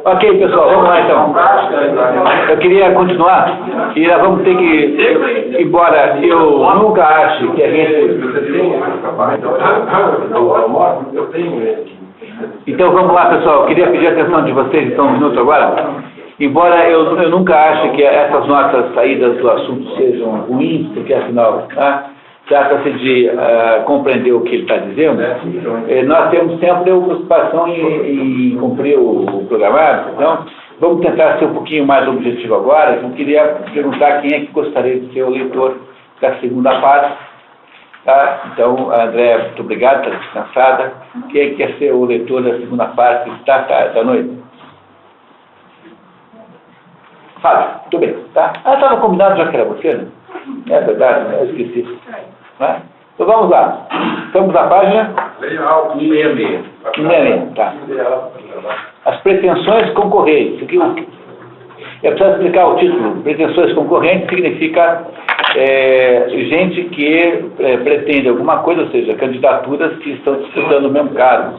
Ok, pessoal, vamos lá então. Eu queria continuar e nós vamos ter que, embora eu nunca ache que a gente... Então vamos lá, pessoal, eu queria pedir a atenção de vocês então um minuto agora. Embora eu nunca ache que essas nossas saídas do assunto sejam ruins, porque afinal... trata-se de compreender o que ele está dizendo, nós temos sempre a preocupação em cumprir o programado, então vamos tentar ser um pouquinho mais objetivo agora. Eu queria perguntar quem é que gostaria de ser o leitor da segunda parte. Tá? Então, André, muito obrigado, está descansada. Quem é que quer ser o leitor da segunda parte da noite? Fábio, muito bem. Tá? Estava combinado já que era você, né? É verdade, né? Eu esqueci. Né? Então vamos lá. Estamos na página 166. 166, tá. As pretensões concorrentes. Eu preciso explicar o título. Pretensões concorrentes significa gente que pretende alguma coisa, ou seja, candidaturas que estão disputando o mesmo cargo.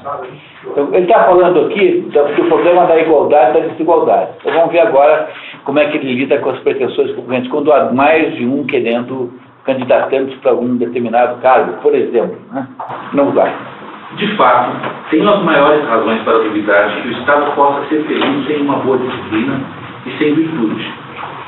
Então, ele está falando aqui do problema da igualdade e da desigualdade. Então vamos ver agora como é que ele lida com as pretensões concorrentes, quando há mais de um querendo candidatando-se para algum determinado cargo, por exemplo. Né? Vamos lá. De fato, tenho as maiores razões para duvidar de que o Estado possa ser feliz sem uma boa disciplina e sem virtude.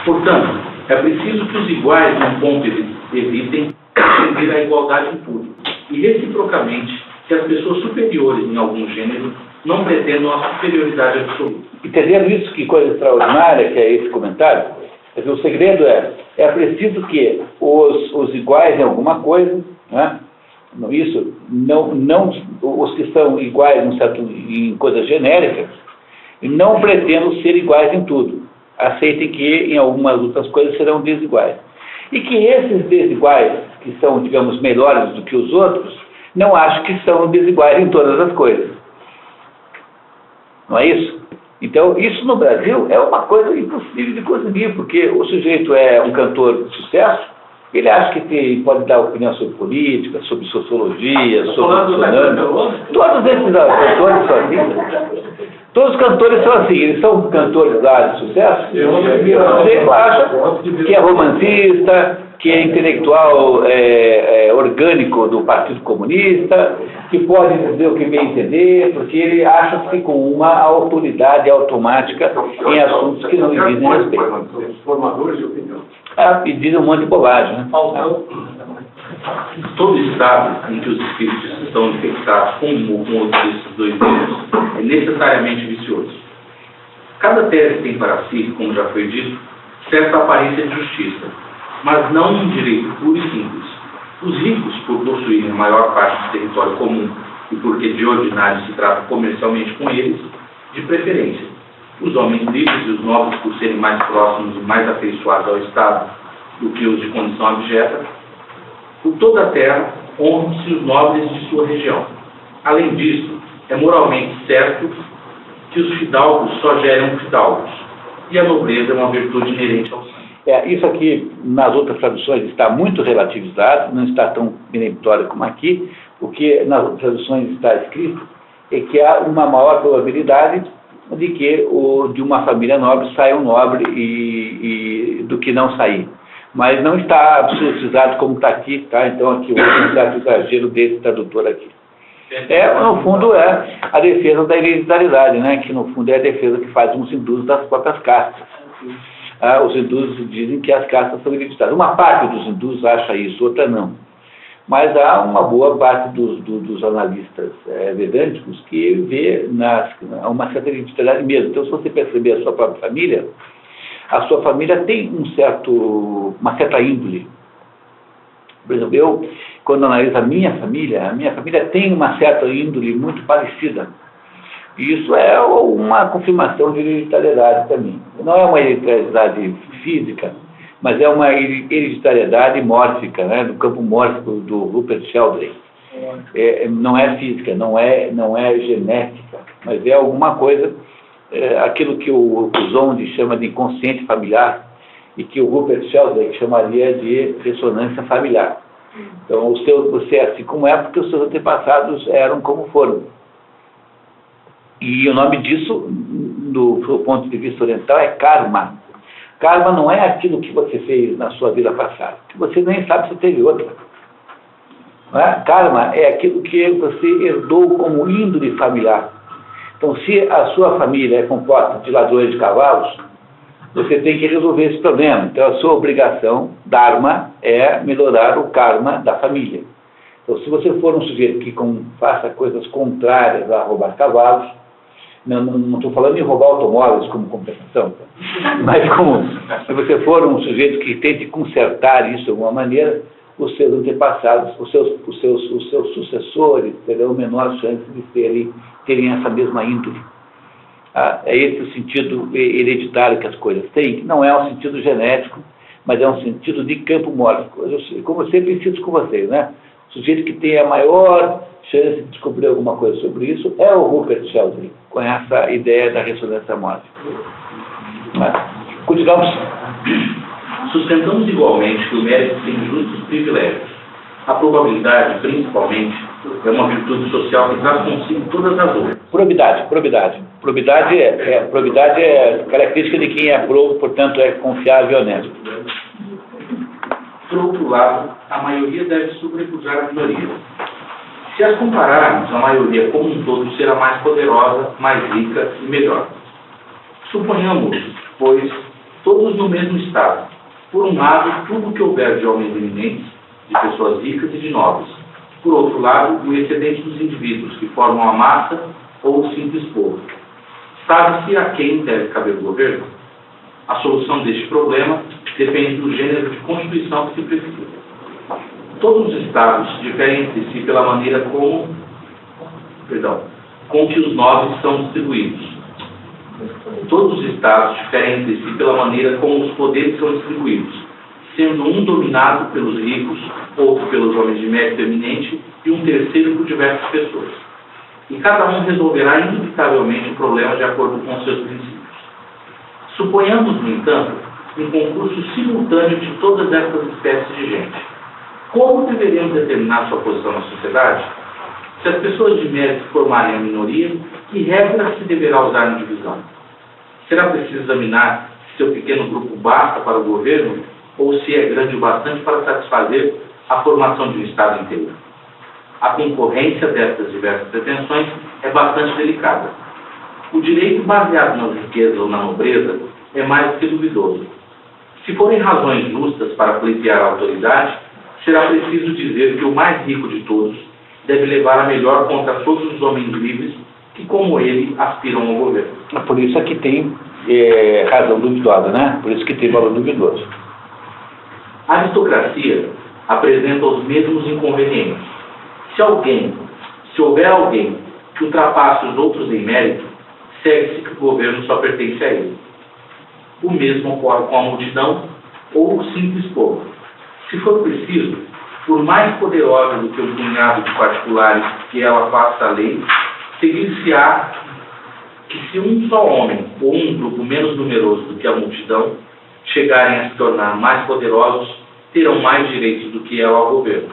Portanto, é preciso que os iguais num ponto evitem defender a igualdade em tudo, e reciprocamente que as pessoas superiores em algum gênero não pretendam a superioridade absoluta. Entendendo isso, que coisa extraordinária que é esse comentário, o segredo é preciso que os iguais em alguma coisa, né? Isso, não os que são iguais em coisas genéricas, não pretendam ser iguais em tudo. Aceitem que em algumas outras coisas serão desiguais. E que esses desiguais, que são, digamos, melhores do que os outros, não acham que são desiguais em todas as coisas. Não é isso? Então, isso no Brasil é uma coisa impossível de conseguir, porque o sujeito é um cantor de sucesso, ele acha que pode dar opinião sobre política, sobre sociologia, sobre dinâmica. Todos esses cantores são assim. Todos os cantores são assim, eles são cantores da área de sucesso. O sujeito acha que é romancista, que é intelectual orgânico do Partido Comunista, que pode dizer o que bem entender, porque ele acha-se com uma autoridade automática em assuntos que não lhe dizem respeito. Formadores de opinião. E dizem um monte de bobagem, né? Todo estado em que os espíritos estão infectados com um desses dois erros é necessariamente vicioso. Cada tese tem para si, como já foi dito, certa aparência de justiça, mas não um direito puro e simples. Os ricos, por possuírem a maior parte do território comum e porque de ordinário se trata comercialmente com eles, de preferência. Os homens livres e os nobres, por serem mais próximos e mais afeiçoados ao Estado do que os de condição abjeta, por toda a terra honram-se os nobres de sua região. Além disso, é moralmente certo que os fidalgos só geram fidalgos, e a nobreza é uma virtude inerente ao sangue. Isso aqui, nas outras traduções, está muito relativizado, não está tão peremptório como aqui. O que nas outras traduções está escrito é que há uma maior probabilidade de que de uma família nobre saia um nobre do que não sair. Mas não está absolutizado como está aqui, tá? Então aqui houve um certo exagero desse tradutor aqui. No fundo, é a defesa da hereditariedade, né? Que no fundo é a defesa que faz uns hindus das próprias castas. Os hindus dizem que as castas são hereditárias. Uma parte dos hindus acha isso, outra não. Mas há uma boa parte dos analistas vedânticos que vê uma certa hereditariedade mesmo. Então, se você perceber a sua própria família, a sua família tem uma certa índole. Por exemplo, quando analiso a minha família tem uma certa índole muito parecida. E isso é uma confirmação de hereditariedade também. Não é uma hereditariedade física, mas é uma hereditariedade mórfica, né, do campo mórfico do Rupert Sheldrake. Não é física, não é genética, mas é alguma coisa, aquilo que o Zondi chama de inconsciente familiar e que o Rupert Sheldrake chamaria de ressonância familiar. Então, você é assim como é porque os seus antepassados eram como foram. E o nome disso, do ponto de vista oriental, é karma. Karma não é aquilo que você fez na sua vida passada, que você nem sabe se teve outra. Não é? Karma é aquilo que você herdou como índole familiar. Então, se a sua família é composta de ladrões de cavalos, você tem que resolver esse problema. Então, a sua obrigação, dharma, é melhorar o karma da família. Então, se você for um sujeito que faça coisas contrárias a roubar cavalos, não estou falando em roubar automóveis como compensação, mas se você for um sujeito que tente consertar isso de alguma maneira, os seus antepassados, os seus sucessores terão menor chance de terem essa mesma índole. É esse o sentido hereditário que as coisas têm. Não é um sentido genético, mas é um sentido de campo mórfico. Como eu sempre insisto com vocês, né? O sujeito que tem a maior chance de descobrir alguma coisa sobre isso é o Rupert Sheldrake, com essa ideia da ressonância mórfica. Continuamos. Sustentamos igualmente que o mérito tem justos privilégios. A probabilidade, principalmente, é uma virtude social que traz consigo todas as outras. Probidade. Probidade é característica de quem é probo, portanto é confiável e honesto. Por outro lado, a maioria deve sobrepujar a minoria. Se as compararmos, a maioria como um todo será mais poderosa, mais rica e melhor. Suponhamos, pois, todos no mesmo estado. Por um lado, tudo o que houver de homens eminentes, de pessoas ricas e de nobres. Por outro lado, o excedente dos indivíduos que formam a massa ou o simples povo. Sabe-se a quem deve caber o governo? A solução deste problema depende do gênero de constituição que se precisa. Todos os estados diferem entre si pela maneira com que os nobres são distribuídos. Todos os estados diferem entre si pela maneira como os poderes são distribuídos, sendo um dominado pelos ricos, outro pelos homens de mérito eminente e um terceiro por diversas pessoas. E cada um resolverá indubitavelmente o problema de acordo com seus princípios. Suponhamos, no entanto, um concurso simultâneo de todas essas espécies de gente. Como deveremos determinar sua posição na sociedade? Se as pessoas de mérito formarem a minoria, que regra se deverá usar na divisão? Será preciso examinar se seu pequeno grupo basta para o governo ou se é grande o bastante para satisfazer a formação de um Estado inteiro? A concorrência destas diversas pretensões é bastante delicada. O direito baseado nas riquezas ou na nobreza é mais do que duvidoso. Se forem razões justas para pleitear a autoridade, será preciso dizer que o mais rico de todos deve levar a melhor contra todos os homens livres que, como ele, aspiram ao governo. Por isso é que tem razão duvidosa, né? Por isso que tem valor duvidoso. A aristocracia apresenta os mesmos inconvenientes. Se houver alguém que ultrapasse os outros em mérito, segue-se que o governo só pertence a ele. O mesmo ocorre com a multidão ou o simples povo. Se for preciso, por mais poderosa do que um punhado de particulares que ela faça a lei, seguir-se-á que se um só homem ou um grupo menos numeroso do que a multidão chegarem a se tornar mais poderosos, terão mais direitos do que ela ao governo.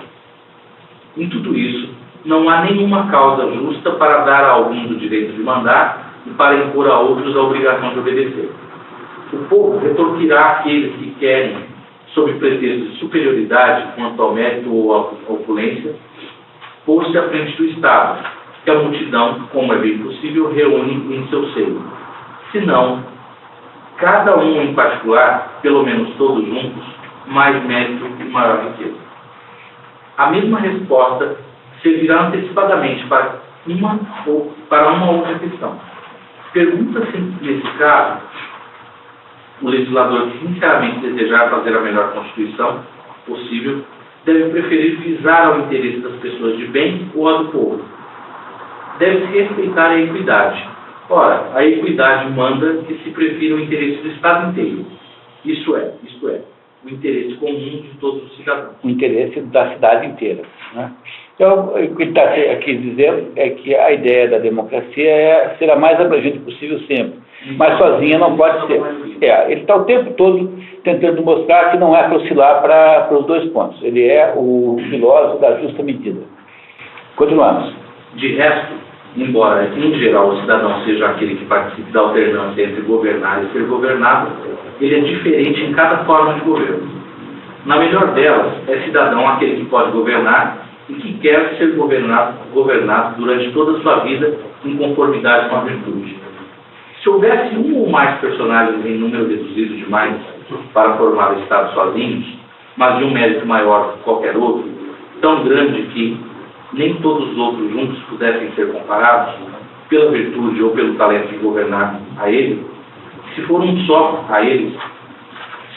Em tudo isso, não há nenhuma causa justa para dar a alguns o direito de mandar e para impor a outros a obrigação de obedecer. O povo retorquirá aqueles que querem, sob pretexto de superioridade quanto ao mérito ou à opulência, pôr-se à frente do Estado, que a multidão, como é bem possível, reúne em seu seio. Se não, cada um em particular, pelo menos todos juntos, mais mérito e maior riqueza. A mesma resposta servirá antecipadamente para uma outra questão. Pergunta-se, nesse caso, o legislador que sinceramente desejar fazer a melhor Constituição possível, deve preferir visar ao interesse das pessoas de bem ou ao do povo. Deve-se respeitar a equidade. Ora, a equidade manda que se prefira o interesse do Estado inteiro. Isto é, o interesse comum de todos os cidadãos. O interesse da cidade inteira, né? Então, o que ele está aqui dizendo é que a ideia da democracia é ser a mais abrangente possível sempre, mas sozinha não pode ser. Ele está o tempo todo tentando mostrar que não é para oscilar para os dois pontos. Ele é o filósofo da justa medida. Continuamos. De resto, embora, em geral, o cidadão seja aquele que participe da alternância entre governar e ser governado, ele é diferente em cada forma de governo. Na melhor delas, é cidadão aquele que pode governar e que quer ser governado durante toda a sua vida em conformidade com a virtude. Se houvesse um ou mais personagens em número reduzido demais para formar o Estado sozinhos, mas de um mérito maior que qualquer outro, tão grande que nem todos os outros juntos pudessem ser comparados, pela virtude ou pelo talento de governar a ele, se for um só a eles,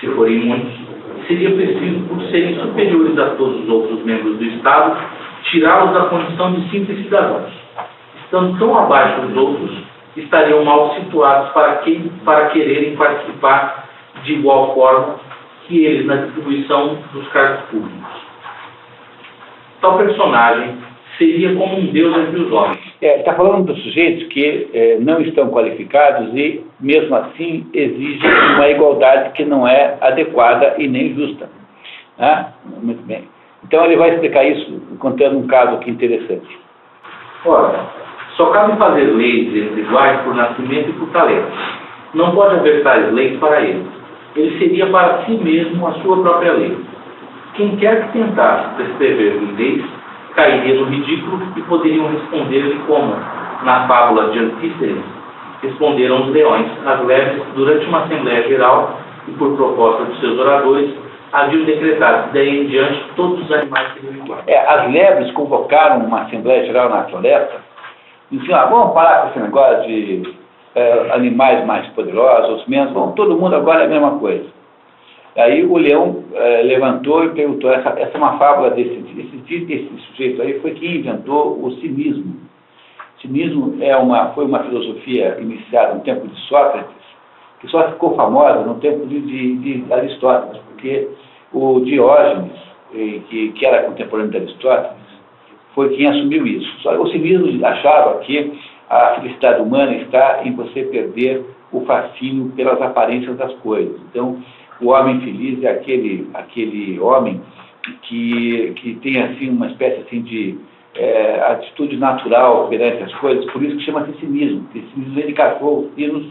se forem muitos, seria preciso, por serem superiores a todos os outros membros do Estado, tirá-los da condição de simples cidadãos. Estando tão abaixo dos outros, estariam mal situados para quererem participar de igual forma que eles na distribuição dos cargos públicos. Tal personagem seria como um deus entre os homens. Está falando dos sujeitos que não estão qualificados e, mesmo assim, exigem uma igualdade que não é adequada e nem justa. Muito bem. Então, ele vai explicar isso contando um caso aqui interessante. Ora, só cabe fazer leis entre iguais por nascimento e por talento. Não pode haver tais leis para ele. Ele seria para si mesmo a sua própria lei. Quem quer que tentasse prescrever leis cairia no ridículo e poderiam responder-lhe como, na fábula de Antístenes, responderam os leões às lebres durante uma Assembleia Geral e, por proposta de seus oradores, haviam decretado daí em diante todos os animais seriam iguais. As lebres convocaram uma Assembleia Geral na floresta e disseram, vamos parar com esse negócio de animais mais poderosos, menos, todo mundo agora é a mesma coisa. Aí o leão levantou e perguntou, essa é uma fábula desse sujeito aí, foi quem inventou o cinismo. O cinismo foi uma filosofia iniciada no tempo de Sócrates, que só ficou famosa no tempo de Aristóteles, porque o Diógenes, que era contemporâneo de Aristóteles, foi quem assumiu isso. Só o cinismo achava que a felicidade humana está em você perder o fascínio pelas aparências das coisas. Então, o homem feliz é aquele homem que tem assim uma espécie assim de atitude natural perante as coisas, por isso que chama-se cinismo. Cinismo vem de cachorro, sinos.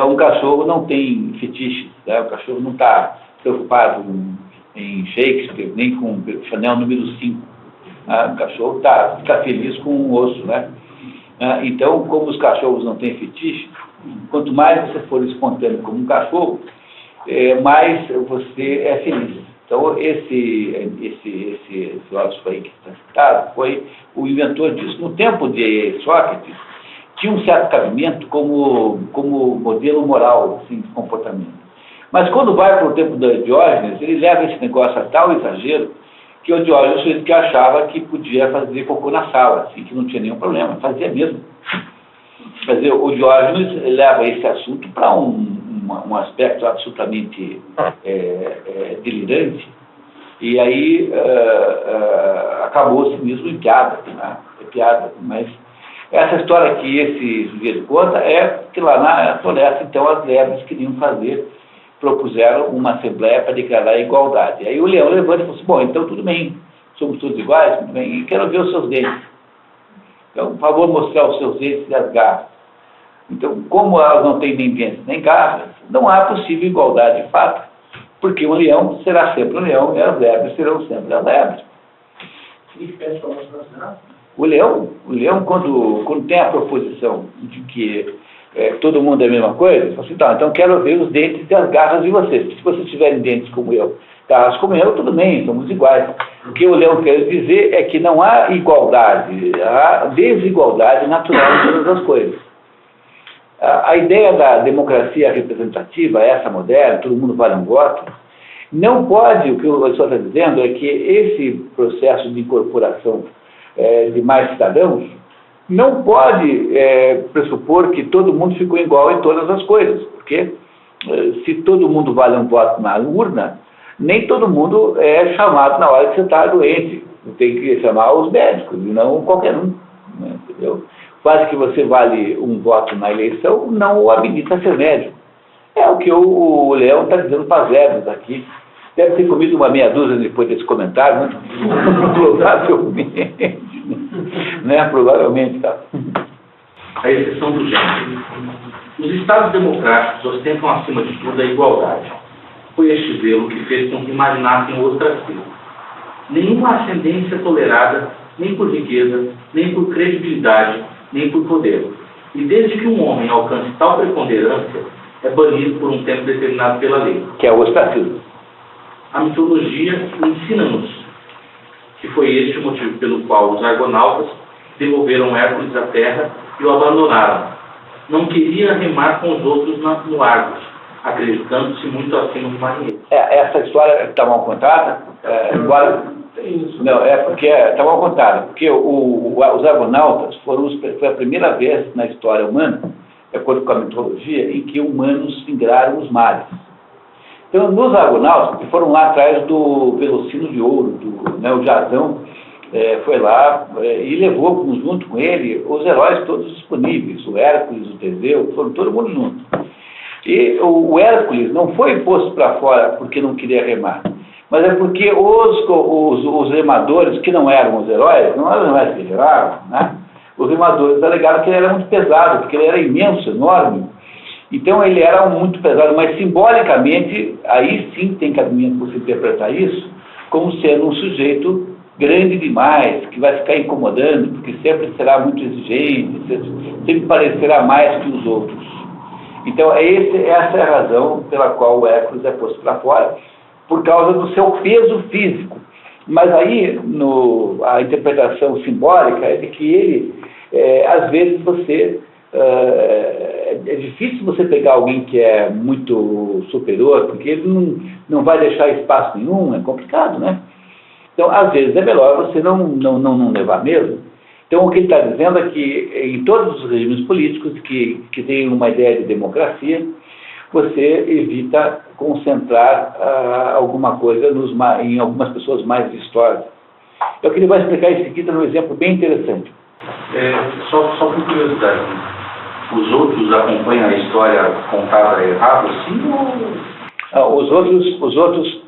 Um cachorro não tem fetiche, né? O cachorro não está preocupado em Shakespeare, nem com Chanel número 5. O cachorro fica feliz com um osso, né? Então, como os cachorros não têm fetiche, quanto mais você for espontâneo como um cachorro, mais você é feliz. Então, esse filósofo aí que está citado foi o inventor disso. No tempo de Sócrates, tinha um certo cabimento como modelo moral assim, de comportamento. Mas quando vai para o tempo de Diógenes, ele leva esse negócio a tal exagero que o Diógenes foi que achava que podia fazer cocô na sala, assim, que não tinha nenhum problema, fazia mesmo. Quer dizer, o Diógenes leva esse assunto para um aspecto absolutamente delirante, e aí acabou o cinismo em piada, né? Piada, mas essa história que esse sujeito conta é que lá na floresta, então, as lebres queriam propuseram uma assembleia para declarar a igualdade. Aí o leão levanta e falou assim, bom, então tudo bem, somos todos iguais, tudo bem, e quero ver os seus dentes. Então, por favor, mostrar os seus dentes e as garras. Então, como elas não têm nem dentes nem garras, não há possível igualdade de fato, porque o leão será sempre o leão e as lebres serão sempre as lebres. O leão quando tem a proposição de que todo mundo é a mesma coisa, fala assim, tá, então quero ver os dentes e as garras de vocês. Se vocês tiverem dentes como eu, garras como eu, tudo bem, somos iguais. O que o leão quer dizer é que não há igualdade, há desigualdade natural em todas as coisas. A ideia da democracia representativa, essa moderna, todo mundo vale um voto, Não pode, o que o professor está dizendo é que esse processo de incorporação de mais cidadãos não pode pressupor que todo mundo ficou igual em todas as coisas, porque se todo mundo vale um voto na urna, nem todo mundo é chamado na hora que você está doente. Tem que chamar os médicos, e não qualquer um. Né, entendeu? Quase que você vale um voto na eleição, não o habilita a ser médico. É o que o Leão está dizendo para as verbas aqui. Deve ter comido uma meia dúzia depois desse comentário, né? Provavelmente. Né? Provavelmente, tá. A exceção do gênero. Os Estados democráticos ostentam, acima de tudo, a igualdade. Foi este zelo que fez com que imaginassem o ostracismo. Nenhuma ascendência é tolerada, nem por riqueza, nem por credibilidade, nem por poder. E desde que um homem alcance tal preponderância, é banido por um tempo determinado pela lei. Que é o ostracismo. A mitologia ensina-nos que foi este o motivo pelo qual os argonautas devolveram Hércules à terra e o abandonaram. Não queria remar com os outros no Argos, acreditando-se muito acima do marinheiro. Essa história está mal contada, embora... Não, porque está mal contada, porque os argonautas foi a primeira vez na história humana, de acordo com a mitologia, em que humanos singraram os mares. Então, nos argonautas, que foram lá atrás do Velocino de Ouro, o Jasão, foi lá e levou junto com ele os heróis todos disponíveis, o Hércules, o Teseu, foram todo mundo junto. E o Hércules não foi posto para fora porque não queria remar, mas é porque os remadores, que não eram os heróis, não eram os heróis que remavam, né? Os remadores alegaram que ele era muito pesado, porque ele era imenso, enorme. Então ele era muito pesado, mas simbolicamente, aí sim tem cabimento para você interpretar isso, como sendo um sujeito grande demais, que vai ficar incomodando, porque sempre será muito exigente, sempre parecerá mais que os outros. Então essa é a razão pela qual o Hércules é posto para fora, por causa do seu peso físico. Mas aí a interpretação simbólica é de que ele, às vezes é difícil você pegar alguém que é muito superior, porque ele não vai deixar espaço nenhum, é complicado, né? Então, às vezes, é melhor você não levar mesmo. Então, o que ele está dizendo é que em todos os regimes políticos que têm uma ideia de democracia, você evita concentrar alguma coisa em algumas pessoas mais vistosas. É o que ele vai explicar em seguida num exemplo bem interessante. Só por curiosidade, os outros acompanham a história contada errada, assim, ou... Os outros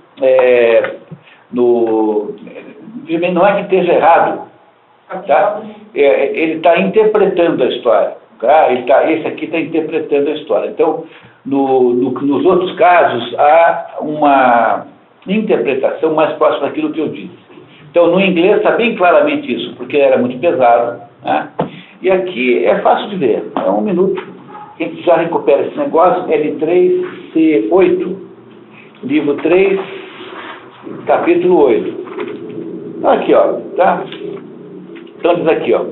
não é que esteja errado, tá? Ele está interpretando a história, tá? Esse aqui está interpretando a história. Então, nos outros casos, há uma interpretação mais próxima daquilo que eu disse. Então, no inglês está bem claramente isso, porque era muito pesado, né? E aqui é fácil de ver, é 1 minuto. Quem já recupera esse negócio, L3C8, livro 3, capítulo 8. Aqui, ó, tá? Então diz aqui, ó.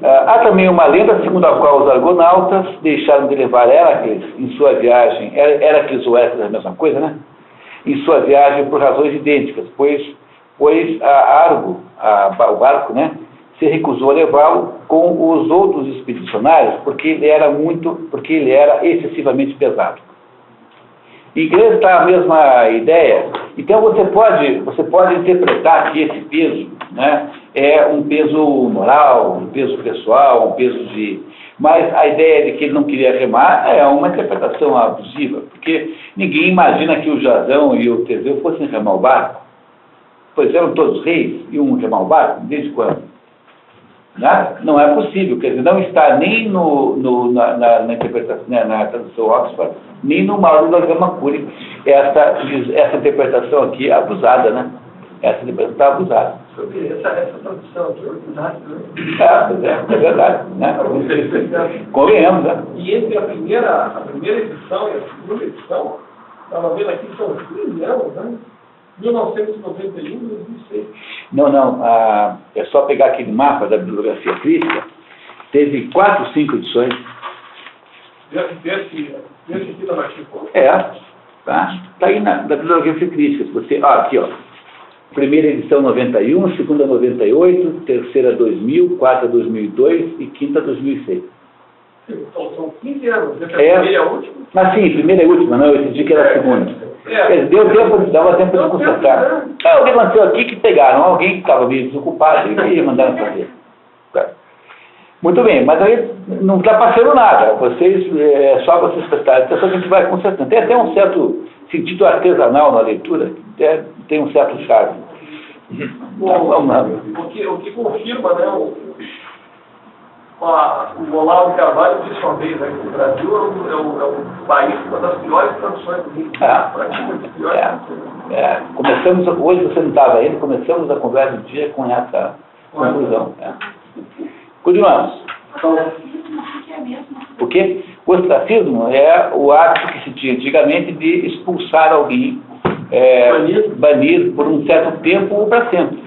Há também uma lenda segundo a qual os argonautas deixaram de levar Hércules em sua viagem, Hércules ou Hércules é a mesma coisa, né? Em sua viagem por razões idênticas, pois a Argo, o barco, né, se recusou a levá-lo com os outros expedicionários porque ele era excessivamente pesado. Em inglês está a mesma ideia. Então você pode interpretar que esse peso, né, é um peso moral, um peso pessoal, um peso de... Mas a ideia de que ele não queria remar é uma interpretação abusiva, porque ninguém imagina que o Jasão e o Teseu fossem remar o barco. Pois eram todos reis e um remar o barco, desde quando? Né? Não é possível, quer dizer, não está nem na interpretação, né, na tradução Oxford, nem no Mauro da Gama Cury, essa interpretação aqui abusada, né? Essa interpretação está abusada. Essa tradução aqui é ordinária, É verdade, né? Convenhamos, né? E entre a primeira edição e a segunda edição, estava vendo aqui, são 15 anos, né? 1991 e 2006. Não, é só pegar aquele mapa da bibliografia crítica, teve 4, 5 edições. Desse aqui da Martim Fonte? Tá? Está aí na bibliografia crítica. Você, aqui, ó. Primeira edição 91, segunda 98, terceira 2000, quarta 2002 e quinta 2006. Então, são 15 anos. Essa é a primeira e a última? Mas sim, primeira e última, não, eu entendi que era a segunda. Dava tempo de consertar. O que aconteceu aqui que pegaram alguém que estava meio desocupado e mandaram fazer. Muito bem, mas aí não está passando nada. É só vocês prestarem atenção que a gente vai consertando. Tem até um certo sentido artesanal na leitura, tem um certo charme. O que confirma, né, o Olavo de Carvalho disse uma vez, né, que o Brasil é o país com uma das piores traduções do mundo. Começamos, hoje você não estava ainda, começamos a conversa do dia com essa conclusão. Continuamos. O quê? O ostracismo é o ato que se tinha antigamente de expulsar alguém, banir por um certo tempo ou para sempre.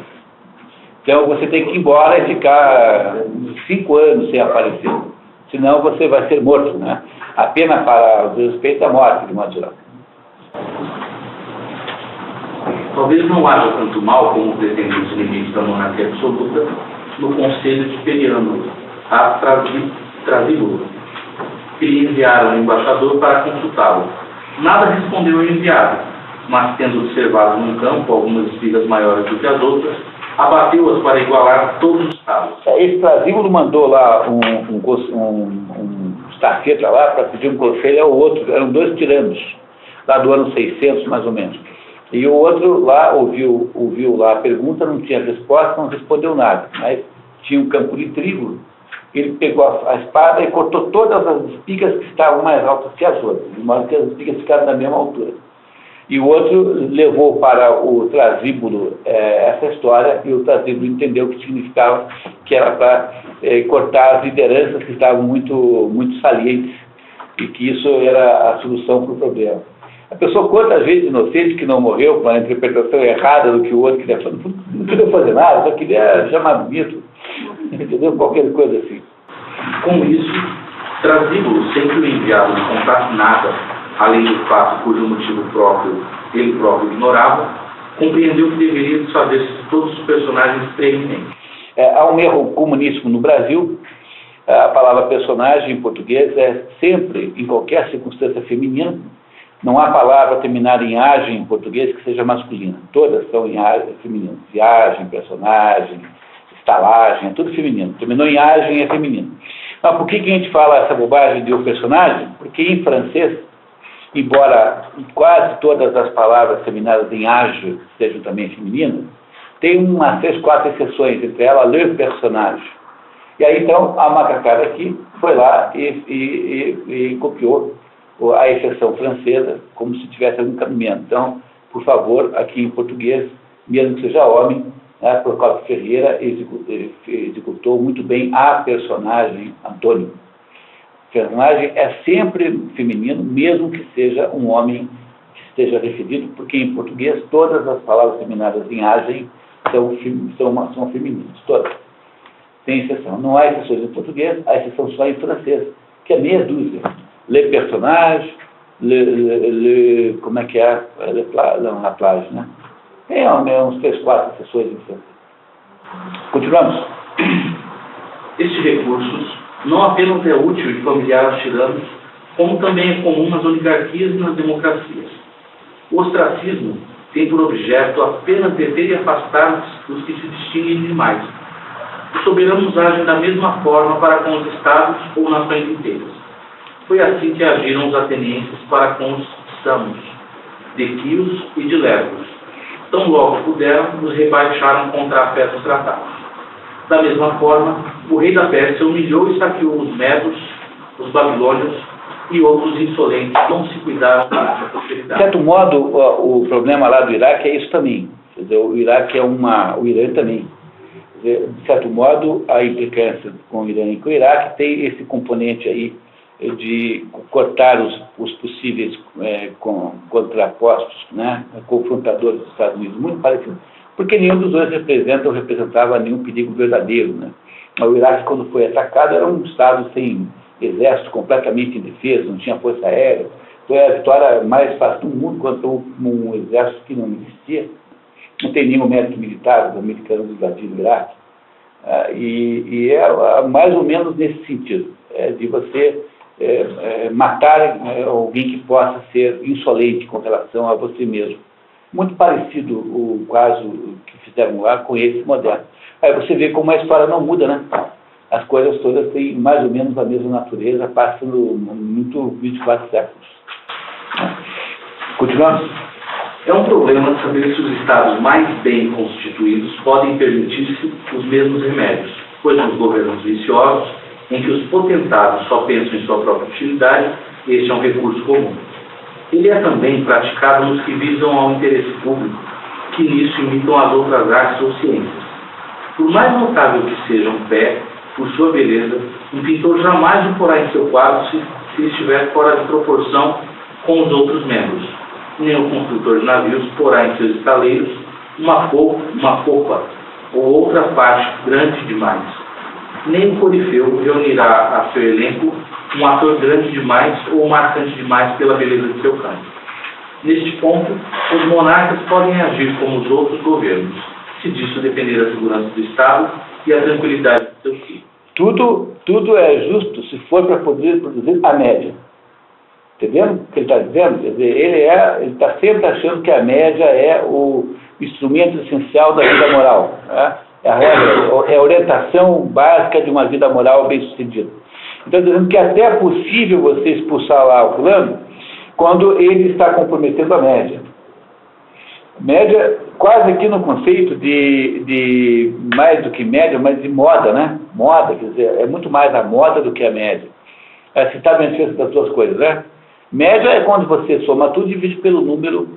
Então você tem que ir embora e ficar 5 anos sem aparecer. Senão você vai ser morto, né? A pena para os respeitos é a morte, de modo geral. Talvez não haja tanto mal como pretendem os limites da monarquia absoluta no conselho de Periâmbulo, a Trasíbulo, que lhe enviaram um embaixador para consultá-lo. Nada respondeu ao enviado, mas tendo observado num campo algumas espigas maiores do que as outras, abateu-as para igualar todos os estados. Esse Trasíbulo mandou lá um estafeta lá para pedir um conselho ao outro, eram 2 tiranos, lá do ano 600 mais ou menos. E o outro lá ouviu lá a pergunta, não tinha resposta, não respondeu nada, mas tinha um campo de trigo. Ele pegou a espada e cortou todas as espigas que estavam mais altas que as outras, de modo que as espigas ficaram da mesma altura. E o outro levou para o Trasíbulo essa história, e o Trasíbulo entendeu que significava que era para cortar as lideranças que estavam muito salientes, e que isso era a solução para o problema. A pessoa, quantas vezes inocente que não morreu com a interpretação errada do que o outro queria fazer, não queria fazer nada, só queria chamar bonito, entendeu? Qualquer coisa assim. Com isso, Trasíbulo, sem que o enviado não contasse nada, além do fato cujo motivo ele próprio ignorava, compreendeu que deveria desfazer-se de todos os personagens preeminentes. Há um erro comuníssimo no Brasil. A palavra personagem em português é sempre, em qualquer circunstância, feminina. Não há palavra terminada em agem em português que seja masculina. Todas são em agem feminino. Viagem, personagem, estalagem, é tudo feminino. Terminou em agem é feminino. Mas por que a gente fala essa bobagem de um personagem? Porque em francês, embora quase todas as palavras terminadas em age sejam também femininas, tem umas 3, 4 exceções, entre elas le personnage. E aí então a macacada aqui foi lá e copiou a exceção francesa como se tivesse algum cabimento. Então, por favor, aqui em português, mesmo que seja homem, Procópio Ferreira executou muito bem a personagem Antônio. Personagem é sempre feminino, mesmo que seja um homem que esteja referido, porque em português todas as palavras terminadas em agem são femininas, todas. Sem exceção. Não há exceções em português, há exceção só em francês, que é meia dúzia. Le personnage, como é que é? La plage, né? Tem uns 3, 4 exceções em francês. Continuamos. Estes recursos não apenas é útil e familiar aos tiranos, como também é comum nas oligarquias e nas democracias. O ostracismo tem por objeto apenas deter e afastar os que se distinguem demais. Os soberanos agem da mesma forma para com os estados ou nações inteiras. Foi assim que agiram os atenienses para com os samos, de Quios e de Lérgos. Tão logo puderam, os rebaixaram contra a fé dos tratados. Da mesma forma, o rei da Pérsia humilhou e saqueou os medos, os babilônios e outros insolentes que não se cuidaram da sua prosperidade. De certo modo, o problema lá do Iraque é isso também. Quer dizer, o Iraque é o Irã também. Quer dizer, de certo modo, a implicância com o Irã e com o Iraque tem esse componente aí de cortar os possíveis contrapostos, né, confrontadores dos Estados Unidos, muito parecido, porque nenhum dos dois representava nenhum perigo verdadeiro, né. O Iraque, quando foi atacado, era um estado sem exército, completamente indefeso, não tinha força aérea, Foi a vitória mais fácil do mundo contra um exército que não existia. Não tem nenhum mérito militar, os americanos invadiram o Iraque. E é mais ou menos nesse sentido, de você matar alguém que possa ser insolente com relação a você mesmo. Muito parecido o caso que fizeram lá com esse moderno. Aí você vê como a história não muda, né? As coisas todas têm mais ou menos a mesma natureza, passando muito 24 séculos. Continuamos? É um problema saber se os estados mais bem constituídos podem permitir-se os mesmos remédios, pois nos governos viciosos, em que os potentados só pensam em sua própria utilidade, este é um recurso comum. Ele é também praticado nos que visam ao interesse público, que nisso imitam as outras artes ou ciências. Por mais notável que seja um pé, por sua beleza, um pintor jamais o porá em seu quadro se estiver fora de proporção com os outros membros. Nem o construtor de navios porá em seus estaleiros uma popa ou outra parte grande demais. Nem o corifeu reunirá a seu elenco um ator grande demais ou marcante demais pela beleza de seu canto. Neste ponto, os monarcas podem agir como os outros governos, se disso depender a segurança do Estado e a tranquilidade de seus filhos. Tudo é justo se for para poder produzir a média. Entendendo o que ele está dizendo? Quer dizer, ele está sempre achando que a média é o instrumento essencial da vida moral. Né? É a regra, é a orientação básica de uma vida moral bem-sucedida. Então, dizendo que até é possível você expulsar lá o fulano quando ele está comprometendo a média. Média, quase aqui no conceito de mais do que média, mas de moda, né? Moda, quer dizer, é muito mais a moda do que a média. Você está vendo a diferença das duas coisas, né? Média é quando você soma tudo e divide pelo número,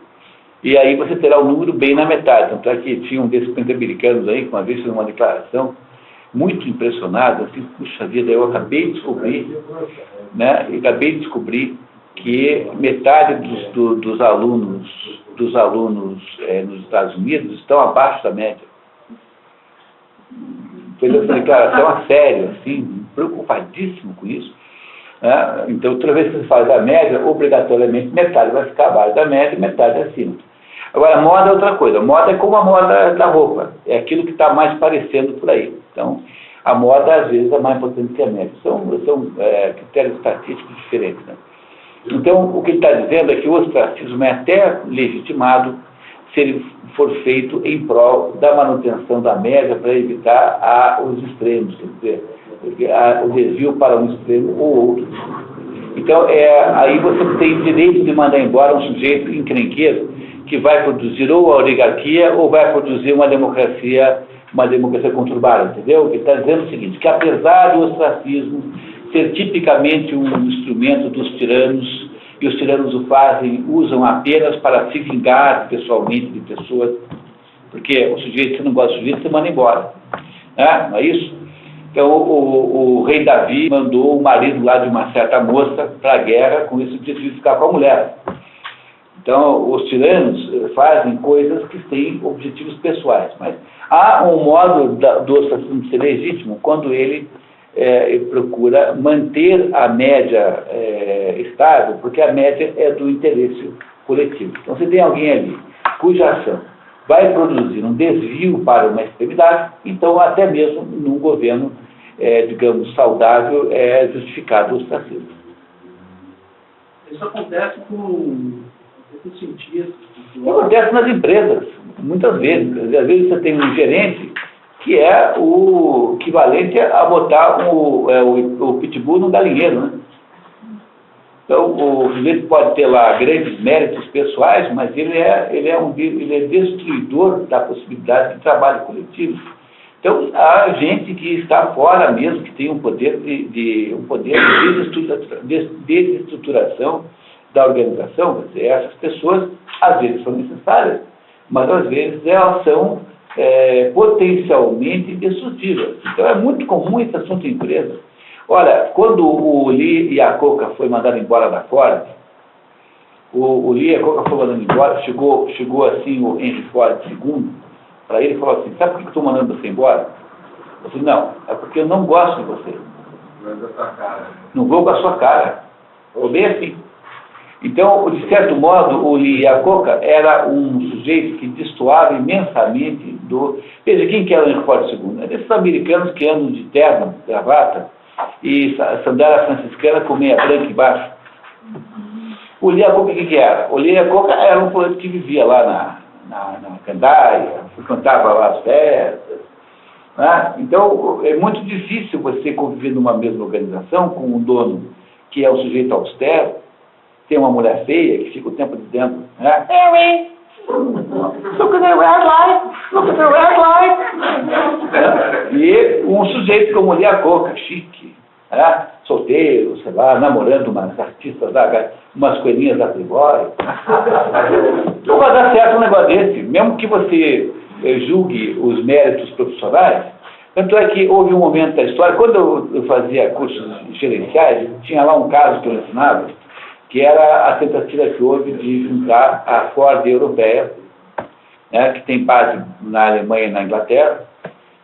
e aí você terá o número bem na metade. Tanto é que tinha um desses pan-americanos aí, que uma vez fez uma declaração muito impressionado, assim, puxa vida, eu acabei de descobrir, né? E acabei de descobrir que metade dos alunos nos Estados Unidos estão abaixo da média. Fez essa declaração a sério, assim, preocupadíssimo com isso. Então, toda vez que você faz a média, obrigatoriamente metade vai ficar abaixo da média e metade acima. Agora, moda é outra coisa. Moda é como a moda da roupa. É aquilo que está mais parecendo por aí. Então, a moda, às vezes, é mais importante que a média. São critérios estatísticos diferentes, né? Então, o que ele está dizendo é que o ostracismo é até legitimado se ele for feito em prol da manutenção da média para evitar os extremos, quer dizer, o desvio para um extremo ou outro. Então, aí você tem direito de mandar embora um sujeito encrenqueiro que vai produzir ou a oligarquia ou vai produzir uma democracia conturbada, entendeu? Ele está dizendo o seguinte, que apesar do ostracismo ser tipicamente um instrumento dos tiranos, e os tiranos usam apenas para se vingar pessoalmente de pessoas, porque o sujeito que não gosta do sujeito, você manda embora. Né? Não é isso? Então, o rei Davi mandou o marido lá de uma certa moça para a guerra com esse objetivo de ficar com a mulher. Então, os tiranos fazem coisas que têm objetivos pessoais, mas há um modo do ostracismo ser legítimo quando ele procura manter a média estável, porque a média é do interesse coletivo. Então, se tem alguém ali cuja ação vai produzir um desvio para uma extremidade, então, até mesmo num governo, digamos, saudável, é justificado o ostracismo. Isso acontece com cientistas. Isso acontece nas empresas, muitas vezes. Às vezes você tem um gerente que é o equivalente a botar o pitbull no galinheiro, né? Então, o sujeito pode ter lá grandes méritos pessoais, mas ele é destruidor da possibilidade de trabalho coletivo. Então, há gente que está fora mesmo, que tem um poder de desestruturação da organização. Quer dizer, essas pessoas, às vezes, são necessárias, mas às vezes elas são potencialmente destrutivas. Então, é muito comum esse assunto em empresa. Olha, quando o Lee Iacocca foi mandado embora da Ford, o Lee Iacocca foi mandado embora, chegou assim o Henry Ford II, para ele e falou assim, sabe por que eu estou mandando você embora? Eu disse, não, é porque eu não gosto de você. Não é da sua cara. Não vou com a sua cara. Ou bem assim. Então, de certo modo, o Lee Iacocca era um sujeito que destoava imensamente do... Veja, quem que era o Henry Ford II? É desses americanos que andam de terno, gravata, e sandália franciscana com meia branca embaixo. O Lee Iacocca, o que era? O Lee Iacocca era um político que vivia lá na Candaia, frequentava lá as festas. Né? Então, é muito difícil você conviver numa mesma organização com um dono que é um sujeito austero, tem uma mulher feia que fica o tempo dizendo, né? Harry, look at the red light, look at the red light. E um sujeito como o Lee Iacocca, chique, né? Solteiro, sei lá, namorando umas artistas, umas coelhinhas da Playboy. Não vai dar certo um negócio desse, mesmo que você julgue os méritos profissionais. Tanto é que houve um momento da história, quando eu fazia cursos gerenciais, tinha lá um caso que eu ensinava, que era a tentativa que houve de juntar a Ford europeia, né, que tem base na Alemanha e na Inglaterra,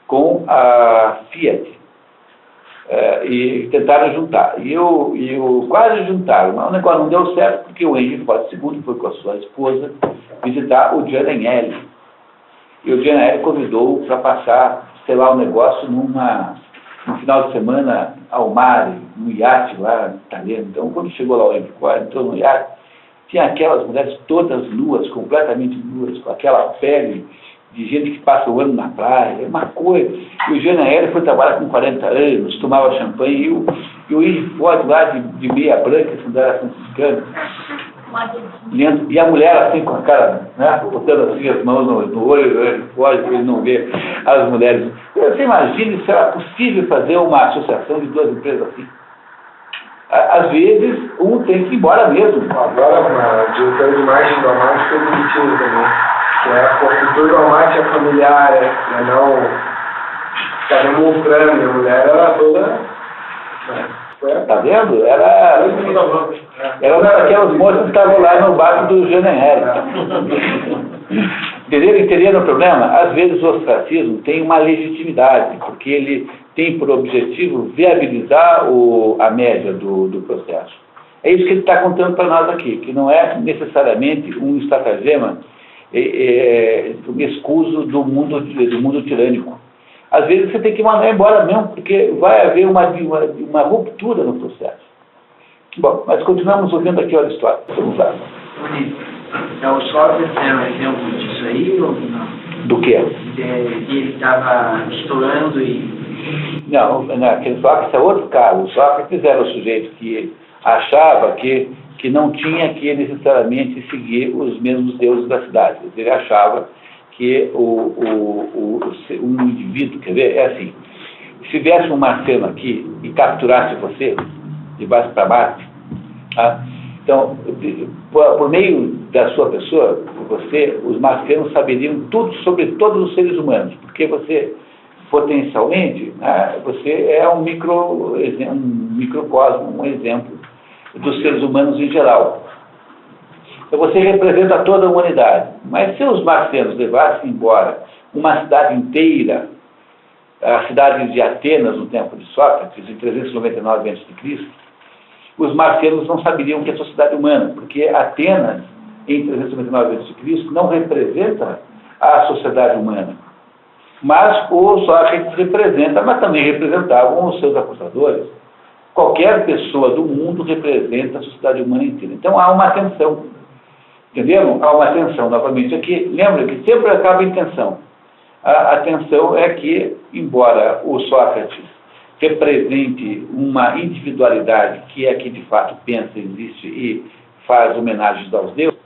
com a Fiat. E tentaram juntar. E quase juntaram, mas o negócio não deu certo, porque o Henry Ford II foi com a sua esposa visitar o Gianni Agnelli. E o Gianni Agnelli convidou para passar, sei lá, o negócio no final de semana ao mar, no iate lá italiano. Então, quando chegou lá o Henry Ford, entrou no iate, tinha aquelas mulheres todas nuas, completamente nuas, com aquela pele de gente que passa o ano na praia, é uma coisa. E o Gianni Agnelli foi trabalhar com 40 anos, tomava champanhe, e o Henry Ford lá de meia branca, sandália franciscana, e a mulher assim com a cara, né, botando assim as mãos no olho, pode ele não ver as mulheres. Você imagina se era possível fazer uma associação de duas empresas assim? Às vezes, um tem que ir embora mesmo. Agora, o diretor de marketing do Walmart foi demitido também. A cultura do Walmart é familiar, não está demonstrando, a mulher era toda... Tá vendo? Era uma daquelas moças que estavam lá no barco do Gianni Agnelli. Entenderam o problema? Às vezes o ostracismo tem uma legitimidade, porque ele tem por objetivo viabilizar a média do processo. É isso que ele está contando para nós aqui, que não é necessariamente um estratagema escuso do mundo tirânico. Às vezes você tem que mandar embora mesmo, porque vai haver uma ruptura no processo. Bom, mas continuamos ouvindo aqui a história. Vamos lá. Então, o Sócrates é um exemplo disso aí ou não? Do quê? Ele estava estourando e... Não, aquele Sócrates é outro caso. O Sócrates era o sujeito que achava que não tinha que necessariamente seguir os mesmos deuses da cidade. Ele achava que um indivíduo, quer ver, é assim, se viesse um marciano aqui e capturasse você, de baixo para baixo, tá? Então, por meio da sua pessoa, você, os marcianos saberiam tudo sobre todos os seres humanos, porque você, potencialmente, né, você é um microcosmo, um exemplo dos seres humanos em geral. Então você representa toda a humanidade. Mas se os marcianos levassem embora uma cidade inteira, a cidade de Atenas no tempo de Sócrates, em 399 a.C., os marcianos não saberiam o que é sociedade humana, porque Atenas, em 399 a.C., não representa a sociedade humana. Mas o Sócrates representa, mas também representavam os seus acusadores. Qualquer pessoa do mundo representa a sociedade humana inteira. Então há uma tensão. Entenderam? Há uma tensão, novamente, aqui. Lembra que sempre acaba em tensão. A tensão é que, embora o Sócrates represente uma individualidade que é que de fato pensa, existe e faz homenagens aos deuses,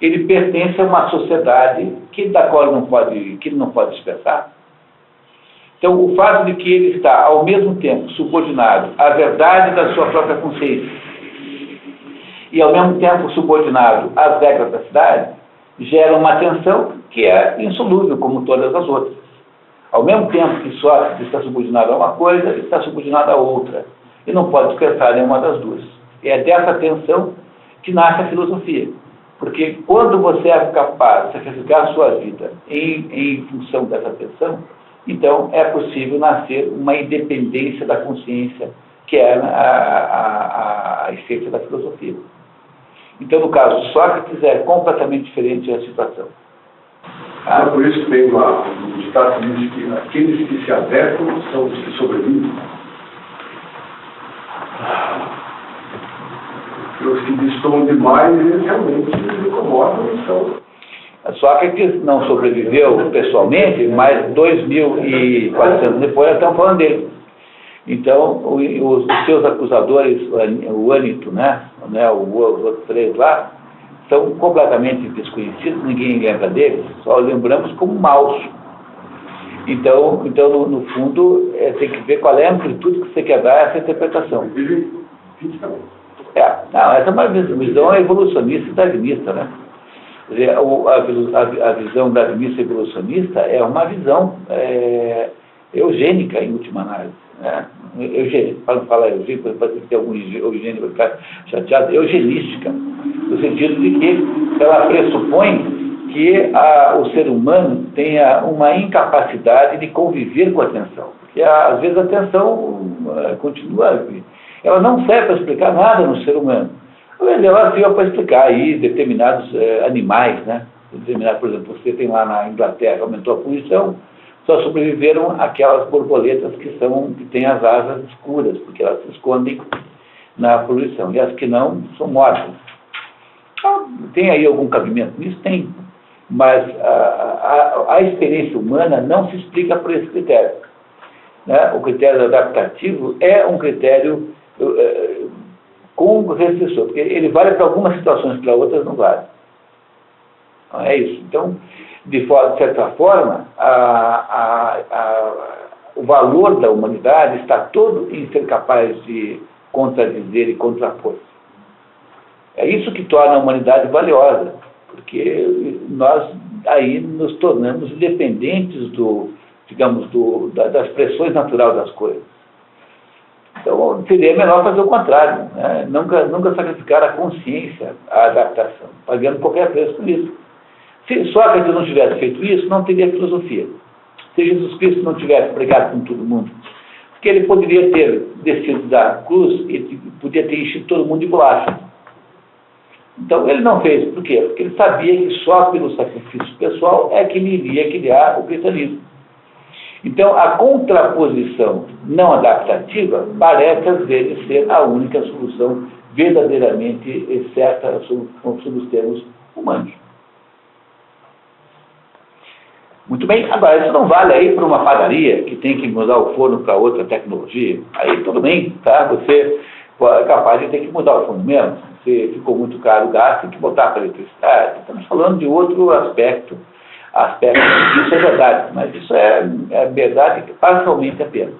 ele pertence a uma sociedade da qual ele não pode expressar. Então, o fato de que ele está, ao mesmo tempo, subordinado à verdade da sua própria consciência e, ao mesmo tempo, subordinado às regras da cidade, gera uma tensão que é insolúvel, como todas as outras. Ao mesmo tempo que Sócrates está subordinado a uma coisa, ele está subordinado a outra. E não pode expressar nenhuma das duas. E é dessa tensão que nasce a filosofia. Porque quando você é capaz de sacrificar a sua vida em função dessa tensão, então é possível nascer uma independência da consciência, que é a essência da filosofia. Então, no caso de Sócrates, é completamente diferente a situação. É por isso que tem um ditado que diz que aqueles que se adequam são os que sobrevivem. Os que destoam demais, eles realmente se incomodam. Então... Sócrates não sobreviveu pessoalmente, mas 2.400 anos depois estão falando dele. Então, os seus acusadores, o Ânito, os outros três lá, são completamente desconhecidos, ninguém lembra deles, só lembramos como maus. Então no fundo, tem que ver qual é a amplitude que você quer dar a essa interpretação. Essa é uma visão evolucionista e darwinista, né? Quer dizer, a visão darwinista evolucionista é uma visão eugênica, em última análise. Eugênica, para não falar eugênica, para ter algum eugênico vai ficar chateado, eugenística, no sentido de que ela pressupõe que o ser humano tenha uma incapacidade de conviver com a atenção. Porque às vezes a atenção continua, ela não serve para explicar nada no ser humano. Ela serve para explicar aí determinados animais, né? Por exemplo, você tem lá na Inglaterra, aumentou a poluição, só sobreviveram aquelas borboletas que têm as asas escuras, porque elas se escondem na poluição, e as que não são mortas. Então, tem aí algum cabimento nisso? Tem. Mas a experiência humana não se explica por esse critério. Né? O critério adaptativo é um critério com restrição, porque ele vale para algumas situações, para outras não vale. Então, é isso. Então, de certa forma, o valor da humanidade está todo em ser capaz de contradizer e contrapor. É isso que torna a humanidade valiosa, porque nós aí nos tornamos dependentes das pressões naturais das coisas. Então, seria melhor fazer o contrário, né? Nunca sacrificar a consciência, a adaptação, pagando qualquer preço por isso. Se Sócrates não tivesse feito isso, não teria filosofia. Se Jesus Cristo não tivesse pregado com todo mundo, porque ele poderia ter descido da cruz e podia ter enchido todo mundo de bolacha. Então, ele não fez. Por quê? Porque ele sabia que só pelo sacrifício pessoal é que ele iria criar o cristianismo. Então, a contraposição não adaptativa parece, às vezes, ser a única solução verdadeiramente certa sob os termos humanos. Muito bem, agora, isso não vale aí para uma padaria que tem que mudar o forno para outra tecnologia. Aí tudo bem, tá? Você é capaz de ter que mudar o forno mesmo. Se ficou muito caro o gás, tem que botar para a eletricidade. Estamos falando de outro aspecto. Isso é verdade, mas isso é verdade parcialmente apenas.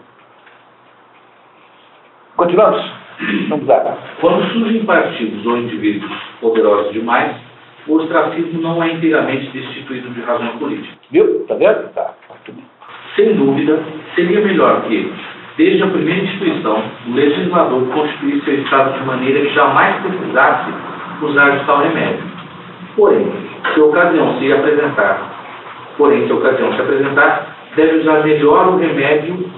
Continuamos? Vamos lá. Quando surgem partidos ou indivíduos poderosos demais, o ostracismo não é inteiramente destituído de razão política. Viu? Está vendo? Tá. Sem dúvida, seria melhor que, desde a primeira instituição, o legislador constituísse seu Estado de maneira que jamais precisasse usar de tal remédio. Porém, se a ocasião se apresentar, deve usar melhor o remédio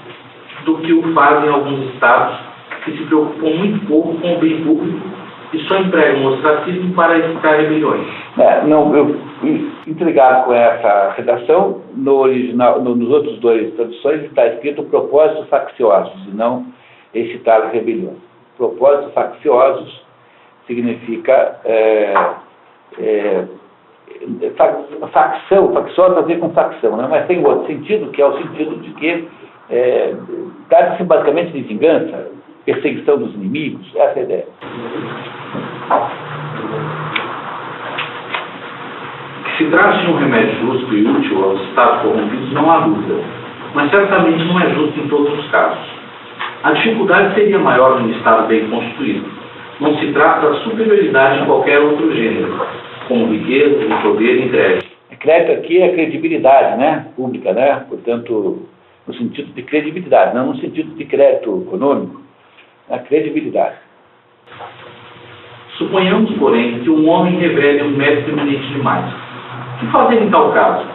do que o fazem alguns Estados que se preocupam muito pouco com o bem público e só empregam o ostracismo para evitar rebeliões. Eu intrigado com essa redação, no original, nos outros dois traduções está escrito propósitos facciosos, e não excitar rebeliões. Propósitos facciosos significa facção, facciosa tem a ver com facção, né? Mas tem outro sentido, que é o sentido de que trata-se basicamente de vingança, perseguição dos inimigos, essa é a ideia. Que se trata de um remédio justo e útil aos estados corrompidos, não há dúvida, mas certamente não é justo em todos os casos. A dificuldade seria maior num estado bem constituído. Não se trata da superioridade de qualquer outro gênero, como riqueza, poder e crédito. Crédito aqui é credibilidade, né? Pública, né? Portanto, no sentido de credibilidade, não no sentido de crédito econômico, a credibilidade. Suponhamos, porém, que um homem revele um mérito eminente demais. O que fazer em tal caso?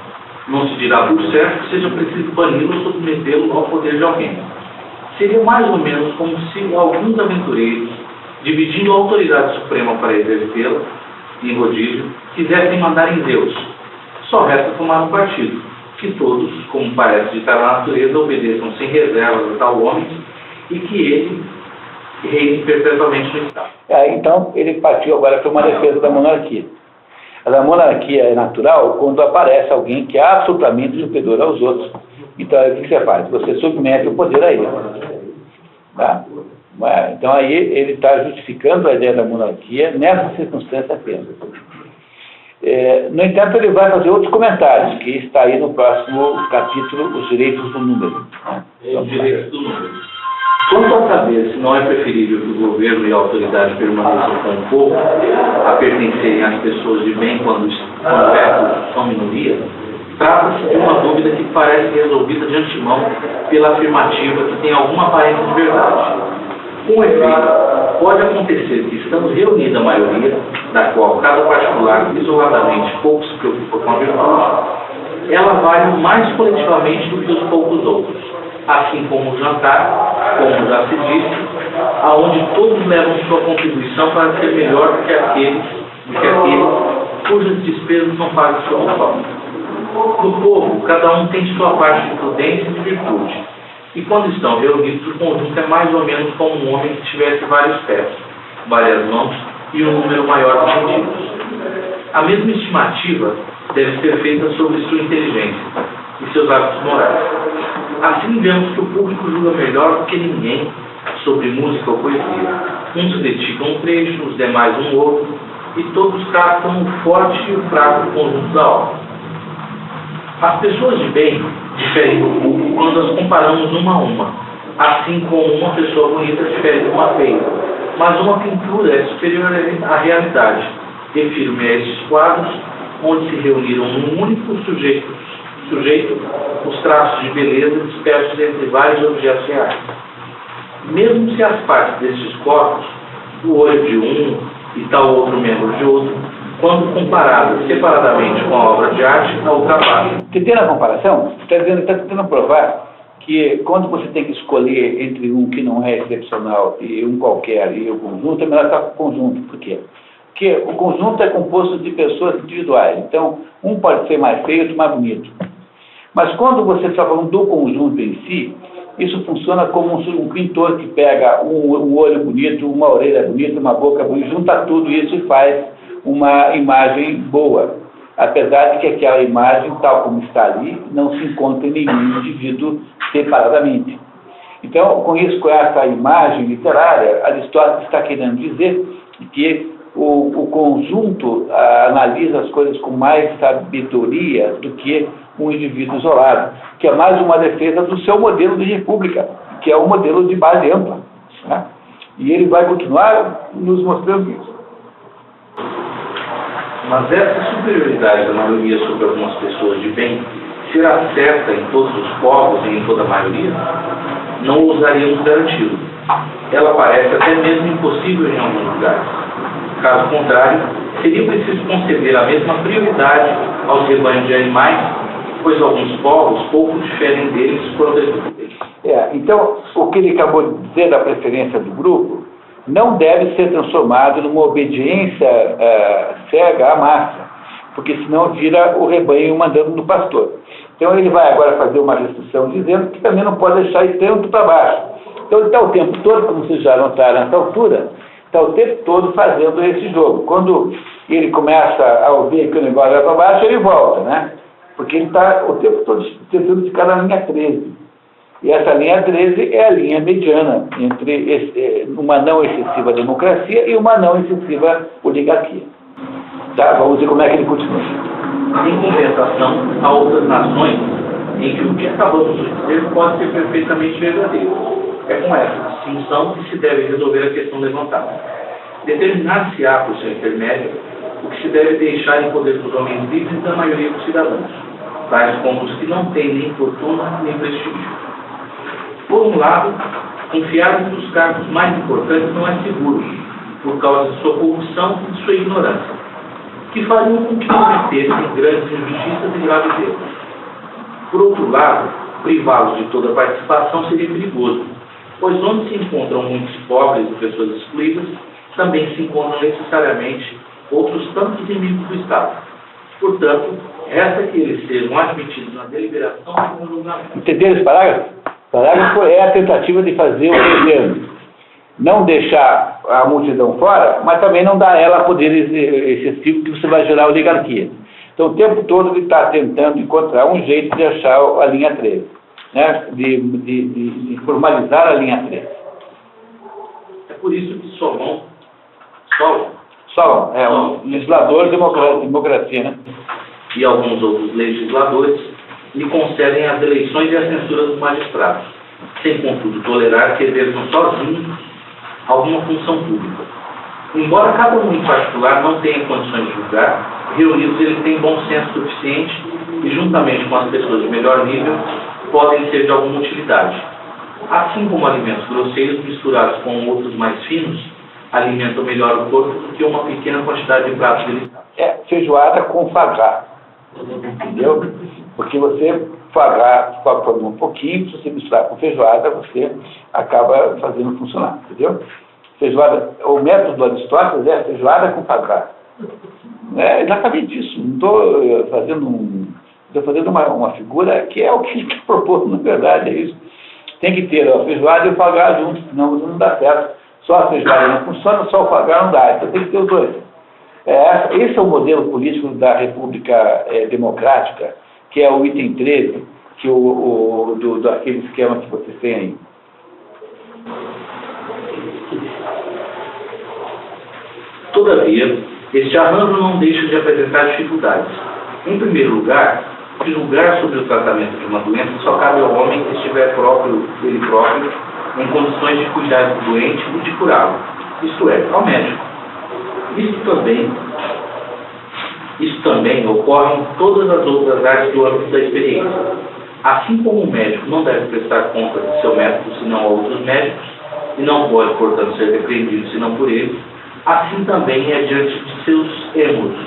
Não se dirá por certo que seja preciso bani-lo ou submetê-lo ao poder de alguém. Seria mais ou menos como se alguns aventureiros dividindo a autoridade suprema para exercê-la, em rodízio, quisessem mandar em Deus. Só resta tomar um partido, que todos, como parece ditar na natureza, obedeçam sem reservas a tal homem e que ele reine perpetuamente no Estado. Então, ele partiu agora para uma defesa da monarquia. A monarquia é natural quando aparece alguém que é absolutamente superior aos outros. Então, o que você faz? Você submete o poder a ele. Tá? Então, aí ele está justificando a ideia da monarquia nessa circunstância apenas. No entanto, ele vai fazer outros comentários, que está aí no próximo capítulo, Os Direitos do Número. Os direitos do número. Quanto a saber se não é preferível que o governo e a autoridade permaneçam com o povo, a pertencerem às pessoas de bem quando essas são minoria, trata-se de uma dúvida que parece resolvida de antemão pela afirmativa que tem alguma aparência de verdade. Com efeito, pode acontecer que, estando reunida a maioria, da qual cada particular isoladamente pouco se preocupa com a virtude, ela vale mais coletivamente do que os poucos outros, assim como o jantar, como já se disse, aonde todos levam sua contribuição para ser melhor do que aqueles cujas despesas são pagas sob forma. No povo, cada um tem sua parte de prudência e de virtude, e quando estão reunidos, o conjunto é mais ou menos como um homem que tivesse vários pés, várias mãos e um número maior de sentidos. A mesma estimativa deve ser feita sobre sua inteligência e seus hábitos morais. Assim vemos que o público julga melhor do que ninguém sobre música ou poesia. Uns criticam um trecho, os demais um outro, e todos captam o forte e o fraco do conjunto da obra. As pessoas de bem diferem do público quando as comparamos uma a uma, assim como uma pessoa bonita difere de uma feia. Mas uma pintura é superior à realidade. Refiro-me a esses quadros, onde se reuniram num único sujeito os traços de beleza dispersos entre vários objetos reais. Mesmo se as partes destes corpos, o olho de um e tal outro membro de outro, quando comparadas separadamente com a obra de arte, a ultrapassam. Entendendo a comparação? Está tentando provar que quando você tem que escolher entre um que não é excepcional e um qualquer e o conjunto, é melhor estar com o conjunto. Por quê? Porque o conjunto é composto de pessoas individuais. Então, um pode ser mais feio, outro mais bonito. Mas quando você está falando do conjunto em si, isso funciona como um pintor que pega um olho bonito, uma orelha bonita, uma boca bonita, junta tudo isso e faz uma imagem boa. Apesar de que aquela imagem, tal como está ali, não se encontra em nenhum indivíduo separadamente. Então, com essa imagem literária, Aristóteles está querendo dizer que o conjunto analisa as coisas com mais sabedoria do que um indivíduo isolado, que é mais uma defesa do seu modelo de república, que é um modelo de base ampla. Né? E ele vai continuar nos mostrando isso. Mas essa superioridade da maioria sobre algumas pessoas de bem será certa em todos os povos e em toda a maioria? Não ousaríamos garanti-lo. Ela parece até mesmo impossível em alguns lugares. Caso contrário, seria preciso conceder a mesma prioridade aos rebanhos de animais, pois alguns povos pouco diferem deles quanto a estupidez. Então, o que ele acabou de dizer da preferência do grupo não deve ser transformado numa obediência cega à massa, porque senão vira o rebanho mandando no pastor. Então ele vai agora fazer uma restrição dizendo que também não pode deixar ir tanto para baixo. Então ele está o tempo todo, como vocês já notaram nessa altura, está o tempo todo fazendo esse jogo. Quando ele começa a ver que o negócio vai para baixo, ele volta, né? Porque ele está o tempo todo tentando ficar na linha 13. E essa linha 13 é a linha mediana entre uma não excessiva democracia e uma não excessiva oligarquia. Tá? Vamos ver como é que ele continua. Em compensação a outras nações em que o que acabamos de dizer pode ser perfeitamente verdadeiro. É com essa distinção que se deve resolver a questão levantada. Determinar-se-á, por seu intermédio, o que se deve deixar em poder dos homens livres da maioria dos cidadãos, tais como os que não têm nem fortuna nem prestígio. Por um lado, confiar nos cargos mais importantes não é seguro, por causa de sua corrupção e de sua ignorância, que fariam com que cometessem grandes injustiças e graves erros. Por outro lado, privá-los de toda participação seria perigoso, pois onde se encontram muitos pobres e pessoas excluídas, também se encontram necessariamente outros tantos inimigos do Estado. Portanto, resta que eles sejam admitidos na deliberação e no julgamento. Entenderam esse parágrafo? O parágrafo é a tentativa de fazer o governo não deixar a multidão fora, mas também não dar a ela poderes excessivos que você vai gerar oligarquia. Então, o tempo todo ele está tentando encontrar um jeito de achar a linha 13, né? de formalizar a linha 13. É por isso que Solon, um legislador de democracia, né? e alguns outros legisladores lhe concedem as eleições e a censura dos magistrados, sem contudo tolerar que exerçam sozinhos alguma função pública. Embora cada um em particular não tenha condições de julgar, reunidos eles têm bom senso suficiente e, juntamente com as pessoas de melhor nível, podem ser de alguma utilidade. Assim como alimentos grosseiros misturados com outros mais finos, alimentam melhor o corpo do que uma pequena quantidade de pratos delicados. É feijoada com foie, entendeu? Porque você come um pouquinho, se você misturar com feijoada, você acaba fazendo funcionar, entendeu? Feijoada, o método do Aristóteles é feijoada com foie. É exatamente isso. Não estou fazendo uma figura que é o que ele está propondo, na verdade, é isso. Tem que ter a feijoada e o foie juntos, senão não dá certo. Só a feijoada não funciona, só o foie não dá. Então tem que ter os dois. Esse é o modelo político da República Democrática, que é o item 13, que daquele esquema que vocês têm aí. Todavia, este arranjo não deixa de apresentar dificuldades. Em primeiro lugar, julgar sobre o tratamento de uma doença só cabe ao homem que estiver ele próprio em condições de cuidar do doente e de curá-lo, isto é, ao médico. Isso também ocorre em todas as outras áreas do âmbito da experiência. Assim como o médico não deve prestar conta de seu método senão a outros médicos, e não pode, portanto, ser repreendido senão por eles, assim também é diante de seus êmulos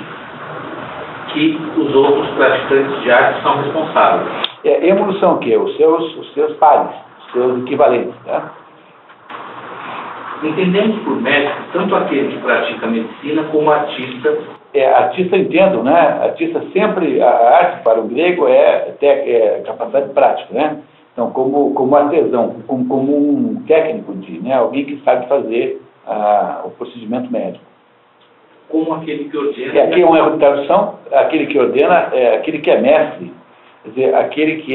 que os outros praticantes de arte são responsáveis. Êmulos são o quê? Os seus pares, os seus equivalentes, tá? Entendemos por médico tanto aquele que pratica medicina como artista. Artista, entendo, né? Artista sempre, a arte para o grego é capacidade prática, né? Então, como artesão, como um técnico né? Alguém que sabe fazer o procedimento médico. Como aquele que ordena. Aqui é um erro de tradução, aquele que ordena é aquele que é mestre, quer dizer, aquele que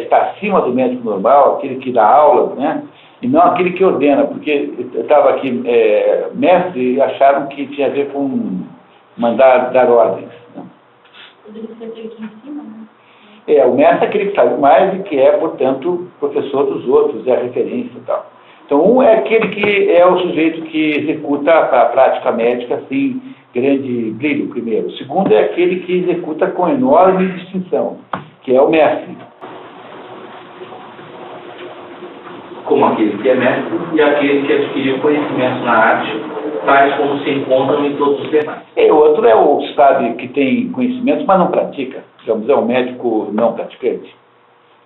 está acima do médico normal, aquele que dá aulas, né? E não aquele que ordena, porque eu estava aqui, mestre, e acharam que tinha a ver com mandar dar ordens. Né? Poderia ser aquele que ensina, né? O mestre é aquele que sabe mais e que é, portanto, professor dos outros, é a referência e tal. Então, um é aquele que é o sujeito que executa a prática médica sem grande brilho, primeiro. O segundo é aquele que executa com enorme distinção, que é o mestre. Como aquele que é mestre e aquele que adquiriu conhecimento na arte, tais como se encontram em todos os demais. E o outro é o sabe que tem conhecimentos, mas não pratica. Digamos, é um médico não praticante.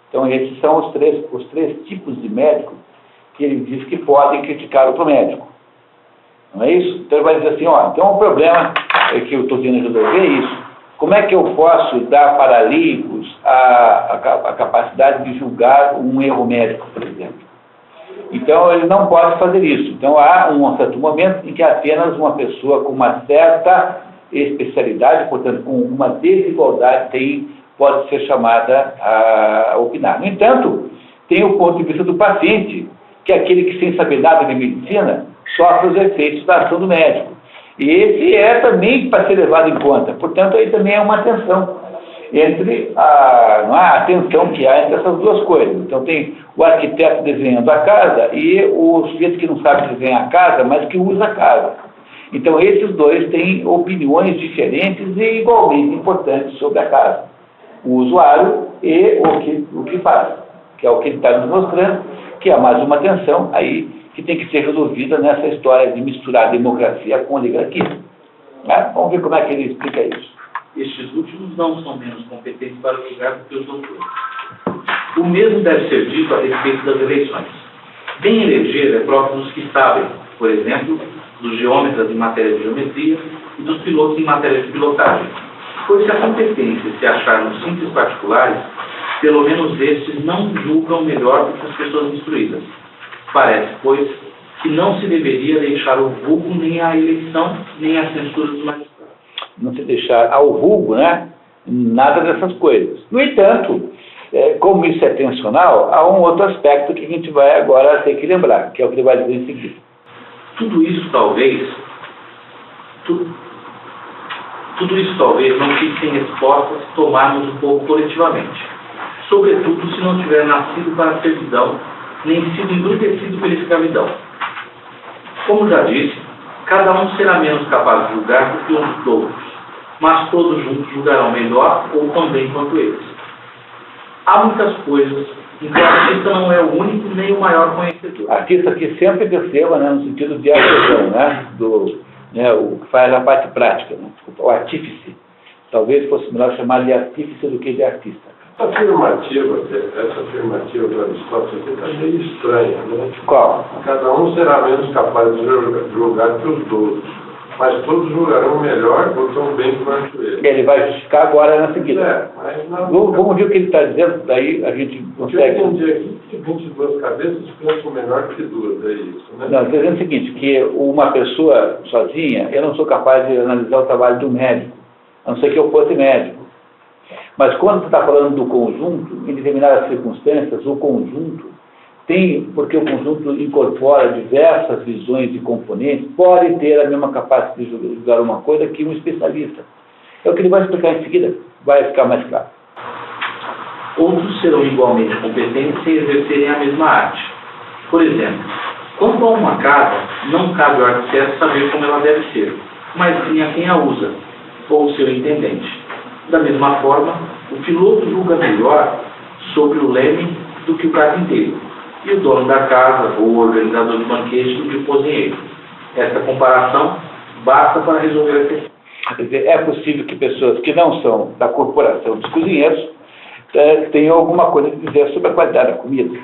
Então, esses são os três tipos de médico que ele diz que podem criticar outro médico. Não é isso? Então ele vai dizer assim, então o problema que eu estou tentando resolver é isso. Como é que eu posso dar para leigos a capacidade de julgar um erro médico, por exemplo? Então ele não pode fazer isso. Então há um certo momento em que apenas uma pessoa com uma certa especialidade, portanto com uma desigualdade, pode ser chamada a opinar. No entanto, tem o ponto de vista do paciente, que é aquele que, sem saber nada de medicina, sofre os efeitos da ação do médico. E esse é também para ser levado em conta. Portanto, aí também é uma tensão entre a tensão que há entre essas duas coisas. Então, tem o arquiteto desenhando a casa e o sujeito que não sabe desenhar a casa, mas que usa a casa. Então, esses dois têm opiniões diferentes e igualmente importantes sobre a casa. O usuário e o que faz, que é o que ele está nos mostrando, que é mais uma tensão aí que tem que ser resolvida nessa história de misturar democracia com oligarquia. Né? Vamos ver como é que ele explica isso. Estes últimos não são menos competentes para julgar do que os outros. O mesmo deve ser dito a respeito das eleições. Bem eleger é próprio dos que sabem, por exemplo, dos geômetras em matéria de geometria e dos pilotos em matéria de pilotagem. Pois se a competência se achar nos simples particulares, pelo menos estes não julgam melhor do que as pessoas instruídas. Parece, pois, que não se deveria deixar ao vulgo nem a eleição, nem a censura dos magistrados. Não se deixar ao vulgo, né? Nada dessas coisas. No entanto, como isso é tensional, há um outro aspecto que a gente vai agora ter que lembrar, que é o que ele vai dizer em seguida. Tudo isso talvez não fique sem respostas se tomarmos um pouco coletivamente. Sobretudo se não tiver nascido para a servidão, nem sido embrutecido pela escravidão. Como já disse, cada um será menos capaz de julgar do que um dos outros, mas todos juntos julgarão melhor ou tão bem quanto eles. Há muitas coisas em que o artista não é o único nem o maior conhecedor. Artista que sempre perceba, né, no sentido de artesão, né, o que faz a parte prática, né, o artífice. Talvez fosse melhor chamar de artífice do que de artista. Essa afirmativa do Aristóteles está meio estranha, né? Qual? Cada um será menos capaz de julgar que os outros, mas todos julgarão melhor ou tão bem quanto ele. Ele vai justificar agora na seguida. Mas não, Vamos ver o que ele está dizendo, daí a gente consegue. Eu entendi aqui que 22 cabeças pensam melhor que duas, é isso, né? Não, estou dizendo o seguinte, que uma pessoa sozinha, eu não sou capaz de analisar o trabalho do médico, a não ser que eu fosse médico. Mas quando você está falando do conjunto, em determinadas circunstâncias, o conjunto tem, porque o conjunto incorpora diversas visões e componentes, pode ter a mesma capacidade de julgar uma coisa que um especialista. É o que ele vai explicar em seguida, vai ficar mais claro. Outros serão igualmente competentes sem exercerem a mesma arte. Por exemplo, quanto a uma casa, não cabe ao arquiteto saber como ela deve ser, mas sim a quem a usa, ou o seu intendente. Da mesma forma, o piloto julga melhor sobre o leme do que o carpinteiro, e o dono da casa ou o organizador de banquete do que o cozinheiro. Essa comparação basta para resolver a questão. Quer dizer, é possível que pessoas que não são da corporação dos cozinheiros tenham alguma coisa a dizer sobre a qualidade da comida.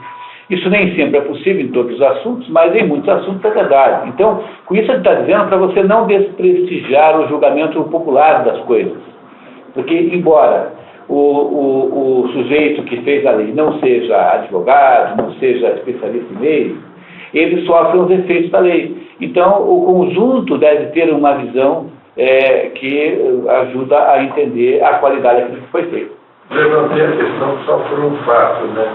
Isso nem sempre é possível em todos os assuntos, mas em muitos assuntos é verdade. Então, com isso ele está dizendo para você não desprestigiar o julgamento popular das coisas. Porque, embora o sujeito que fez a lei não seja advogado, não seja especialista em lei, ele sofre os efeitos da lei. Então, o conjunto deve ter uma visão que ajuda a entender a qualidade daquilo que foi feito. Levantei a questão só por um fato, né?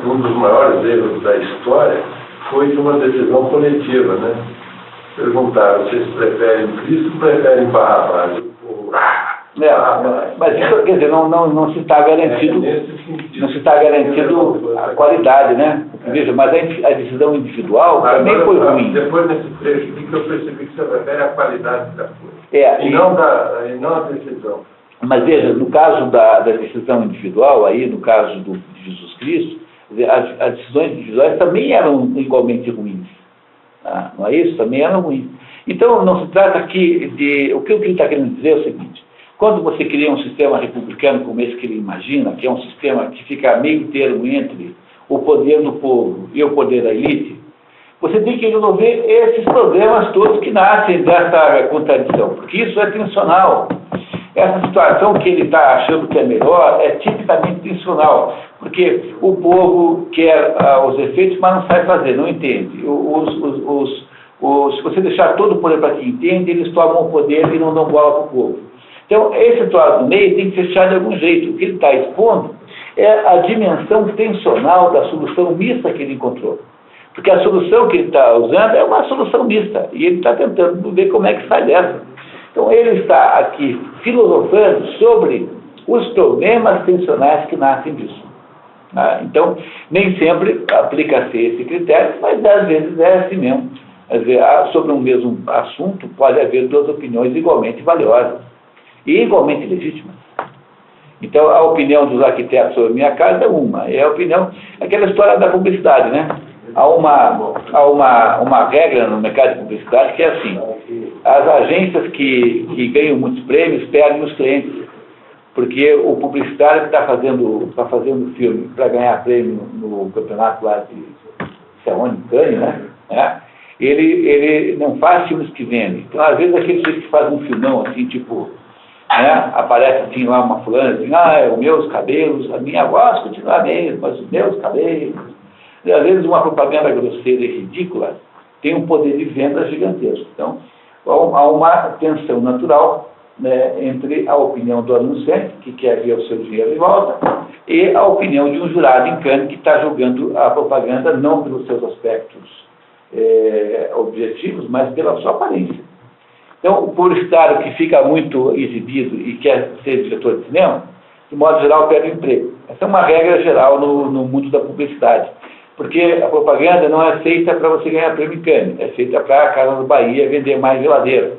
Um dos maiores erros da história foi de uma decisão coletiva, né? Perguntaram, vocês preferem Cristo ou preferem Barrabás? Mas isso, quer dizer, não se está garantido, não se está garantido a qualidade, né? Veja, mas a decisão individual também foi ruim. Depois nesse trecho aqui que eu percebi que você refere à qualidade da coisa. E não a decisão. Mas veja, no caso da decisão individual, aí no caso de Jesus Cristo, as decisões individuais também eram igualmente ruins. Não é isso? Também eram ruins. Então, não se trata aqui de... O que ele está querendo dizer é o seguinte: quando você cria um sistema republicano como esse que ele imagina, que é um sistema que fica meio termo entre o poder do povo e o poder da elite, você tem que resolver esses problemas todos que nascem dessa contradição, porque isso é tensional. Essa situação que ele está achando que é melhor é tipicamente tensional, porque o povo quer os efeitos, mas não sabe fazer, não entende. Se você deixar todo o poder para quem entende, eles tomam o poder e não dão bola para o povo. Então, esse troço do meio tem que fechar de algum jeito. O que ele está expondo é a dimensão tensional da solução mista que ele encontrou. Porque a solução que ele está usando é uma solução mista, e ele está tentando ver como é que sai dessa. Então, ele está aqui filosofando sobre os problemas tensionais que nascem disso. Então, nem sempre aplica-se esse critério, mas às vezes é assim mesmo. Quer dizer, sobre um mesmo assunto, pode haver duas opiniões igualmente valiosas e igualmente legítimas. Então, a opinião dos arquitetos sobre a minha casa é uma. É a opinião, aquela história da publicidade, né? Há uma regra no mercado de publicidade que é assim: as agências que ganham muitos prêmios perdem os clientes, porque o publicitário que está fazendo filme para ganhar prêmio no campeonato lá de Cannes, né? ele não faz filmes que vendem. Então, às vezes, aquele sujeito que faz um filmão, assim, tipo, né, aparece assim lá uma fulana, assim, os meus cabelos, a minha voz continua a mesma, mas os meus cabelos. E, às vezes, uma propaganda grosseira e ridícula tem um poder de venda gigantesco. Então, há uma tensão natural, né, entre a opinião do anunciante, que quer ver o seu dinheiro de volta, e a opinião de um jurado em Cannes que está julgando a propaganda não pelos seus aspectos objetivos, mas pela sua aparência. Então, o publicitário que fica muito exibido e quer ser diretor de cinema, de modo geral, perde o emprego. Essa é uma regra geral no mundo da publicidade. Porque a propaganda não é feita para você ganhar prêmio em Cannes, é feita para a Casa do Bahia vender mais geladeira.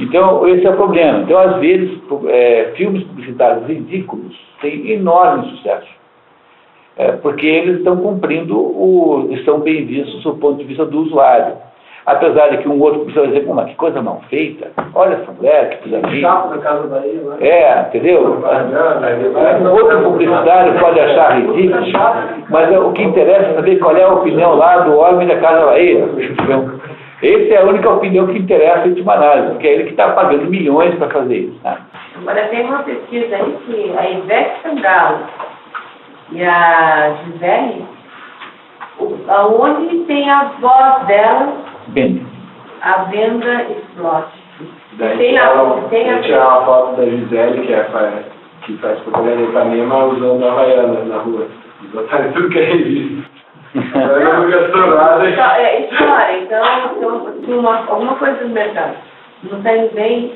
Então, esse é o problema. Então, às vezes, filmes publicitários ridículos têm enorme sucesso. Porque eles estão cumprindo, estão bem vistos do ponto de vista do usuário. Apesar de que um outro precisa dizer, que coisa mal feita, olha essa mulher, que coisa linda. Chapo da Casa da Bahia, né? Entendeu? Um outro publicitário pode achar ridículo, mas o que interessa é saber qual é a opinião lá do homem da Casa da Bahia. Essa é a única opinião que interessa em última análise, porque é ele que está pagando milhões para fazer isso. Né? Agora tem uma pesquisa aí que a Ivete Sangalo e a Gisele, aonde tem a voz dela, Bem. a venda explode. Daí Tem a tirar uma foto da Gisele, que faz propaganda em Ipanema, usando a Havaiana na rua. Botaram tudo que é revista. Eu não gastou nada. História, então alguma coisa no mercado. Não está indo bem,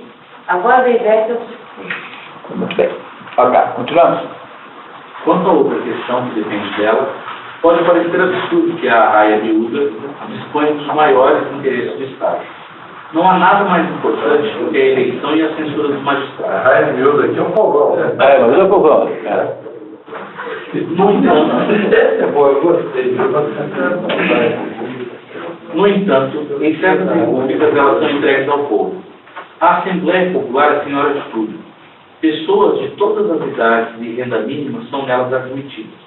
a voz da Ivete Muito bem. Ok, continuamos. Quanto a outra questão que depende dela, pode parecer absurdo que a raia miúda dispõe dos maiores interesses do Estado. Não há nada mais importante do que a eleição e a censura dos magistrados. A raia miúda aqui é um fogão. Mas é um fogão. No entanto, Eu gostei. no entanto, em certas repúblicas elas são entregues ao povo. A Assembleia Popular é a senhora de tudo. Pessoas de todas as idades e renda mínima são nelas admitidas.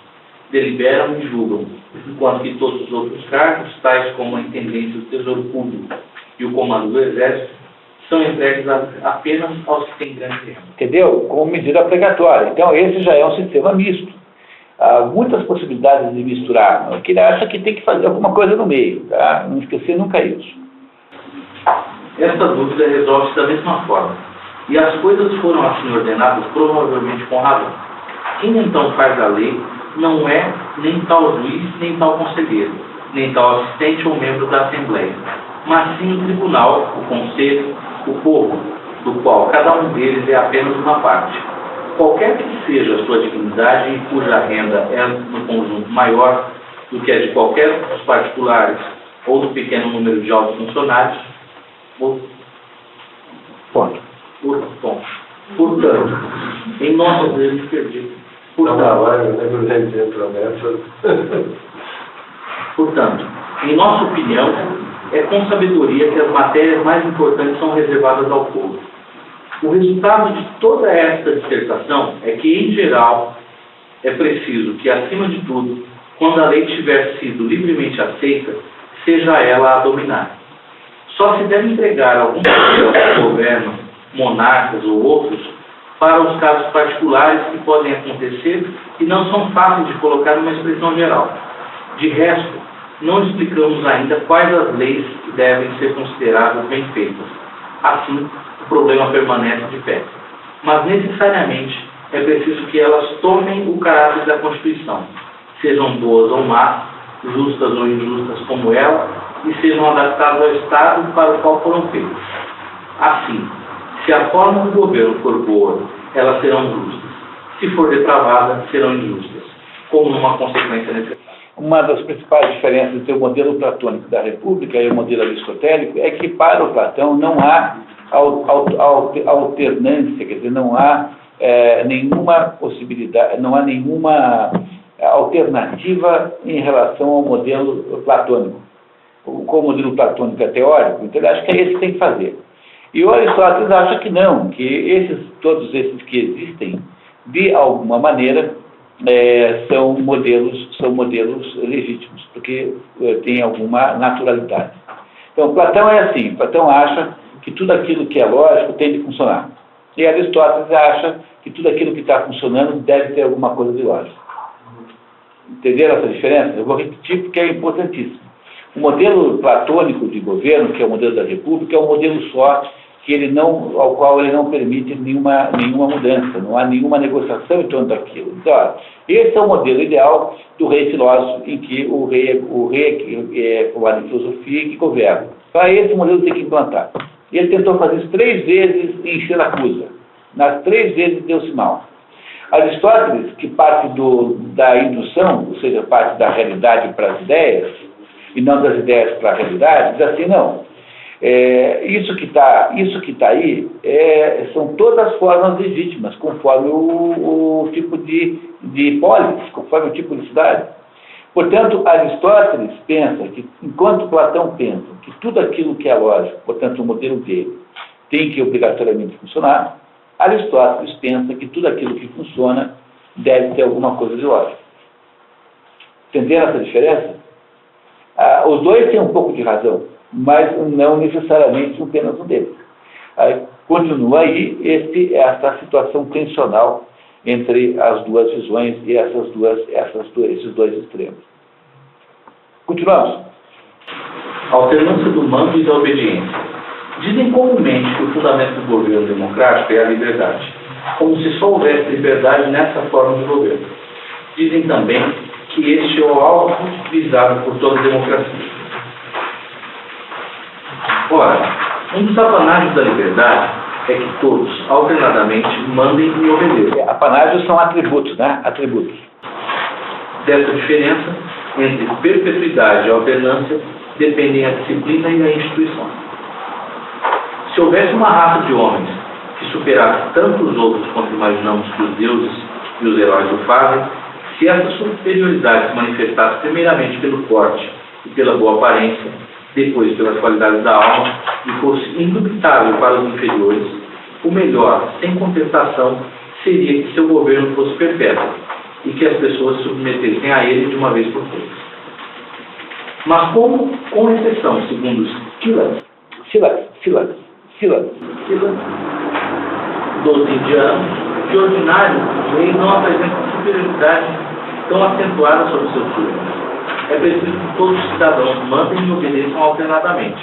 Deliberam e julgam, enquanto que todos os outros cargos, tais como a intendência do Tesouro Público e o comando do Exército, são entregues apenas aos que têm grande renda. Entendeu? Como medida precatória. Então, esse já é um sistema misto. Há muitas possibilidades de misturar. O que ele acha que tem que fazer alguma coisa no meio. Tá? Não esquecer nunca isso. Esta dúvida resolve-se da mesma forma. E as coisas foram assim ordenadas provavelmente com razão. Quem então faz a lei não é nem tal juiz, nem tal conselheiro, nem tal assistente ou membro da Assembleia, mas sim o tribunal, o conselho, o povo, do qual cada um deles é apenas uma parte. Qualquer que seja a sua dignidade e cuja renda é no conjunto maior do que a de qualquer dos particulares ou do pequeno número de altos funcionários, Ponto. Portanto, em nossa perdido. Portanto, em nossa opinião, é com sabedoria que as matérias mais importantes são reservadas ao povo. O resultado de toda esta dissertação é que, em geral, é preciso que, acima de tudo, quando a lei tiver sido livremente aceita, seja ela a dominar. Só se deve entregar algum papel ao governo, monarcas ou outros, para os casos particulares que podem acontecer e não são fáceis de colocar numa expressão geral. De resto, não explicamos ainda quais as leis que devem ser consideradas bem feitas. Assim, o problema permanece de pé. Mas, necessariamente, é preciso que elas tomem o caráter da Constituição, sejam boas ou más, justas ou injustas como ela, e sejam adaptadas ao Estado para o qual foram feitas. Assim, se a forma do governo for boa, elas serão justas. Se for depravada, serão injustas, como uma consequência necessária. Uma das principais diferenças entre o modelo platônico da República e o modelo aristotélico é que, para o Platão, não há alternância, quer dizer, não há nenhuma possibilidade, não há nenhuma alternativa em relação ao modelo platônico. Como o modelo platônico é teórico, então ele acha que é esse que tem que fazer. E o Aristóteles acha que não, que todos esses que existem, de alguma maneira, são modelos legítimos, porque têm alguma naturalidade. Então, Platão é assim, Platão acha que tudo aquilo que é lógico tem de funcionar. E Aristóteles acha que tudo aquilo que está funcionando deve ter alguma coisa de lógico. Entenderam essa diferença? Eu vou repetir porque é importantíssimo. O modelo platônico de governo, que é o modelo da república, é um modelo só ao qual ele não permite nenhuma mudança, não há nenhuma negociação em torno daquilo. Então, esse é o modelo ideal do rei filósofo, em que o rei é formado em filosofia e que governa. Então, esse modelo tem que implantar. Ele tentou fazer isso 3 vezes em Siracusa. Nas 3 vezes deu-se mal. Aristóteles, que parte da indução, ou seja, parte da realidade para as ideias, e não das ideias para a realidade, diz assim, não. Isso que está aí são todas formas legítimas, conforme o tipo de polis, conforme o tipo de cidade. Portanto, Aristóteles pensa que, enquanto Platão pensa que tudo aquilo que é lógico, portanto, o modelo dele, tem que obrigatoriamente funcionar, Aristóteles pensa que tudo aquilo que funciona deve ter alguma coisa de lógico. Entenderam essa diferença? Os dois têm um pouco de razão, mas não necessariamente apenas um deles. Continua aí essa situação tensional entre as duas visões e esses dois extremos. Continuamos. A alternância do mando e da obediência. Dizem comumente que o fundamento do governo democrático é a liberdade, como se só houvesse liberdade nessa forma de governo. Dizem também que este é o alvo visado por toda a democracia. Ora, um dos apanágios da liberdade é que todos, alternadamente, mandem e obedeçam. Apanágios são atributos, né? Atributos. Dessa diferença entre perpetuidade e alternância dependem a disciplina e a instituição. Se houvesse uma raça de homens que superasse tanto os outros quanto imaginamos que os deuses e os heróis o fazem, se essa superioridade se manifestasse primeiramente pelo porte e pela boa aparência, depois pelas qualidades da alma, e fosse indubitável para os inferiores, o melhor, sem contestação, seria que seu governo fosse perpétuo e que as pessoas se submetessem a ele de uma vez por todas. Mas como, com exceção, segundo Silas, dos indianos, de ordinário, o rei não apresenta superioridade tão acentuada sobre seus súditos. É preciso que todos os cidadãos mandem e obedeçam alternadamente.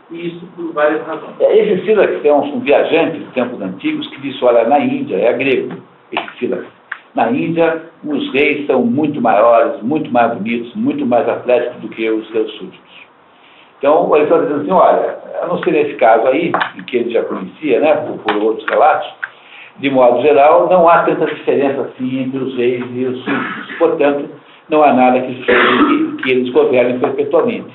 E isso por várias razões. Esse Silas é um viajante dos tempos antigos que disse, olha, na Índia, é grego, esse Silas. Na Índia, os reis são muito maiores, muito mais bonitos, muito mais atléticos do que os seus súditos. Então, o Aristóteles diz assim, olha, a não ser nesse caso aí, que ele já conhecia, né, por outros relatos, de modo geral, não há tanta diferença assim entre os reis e os súditos. Portanto, não há nada que justifique que eles governem perpetuamente.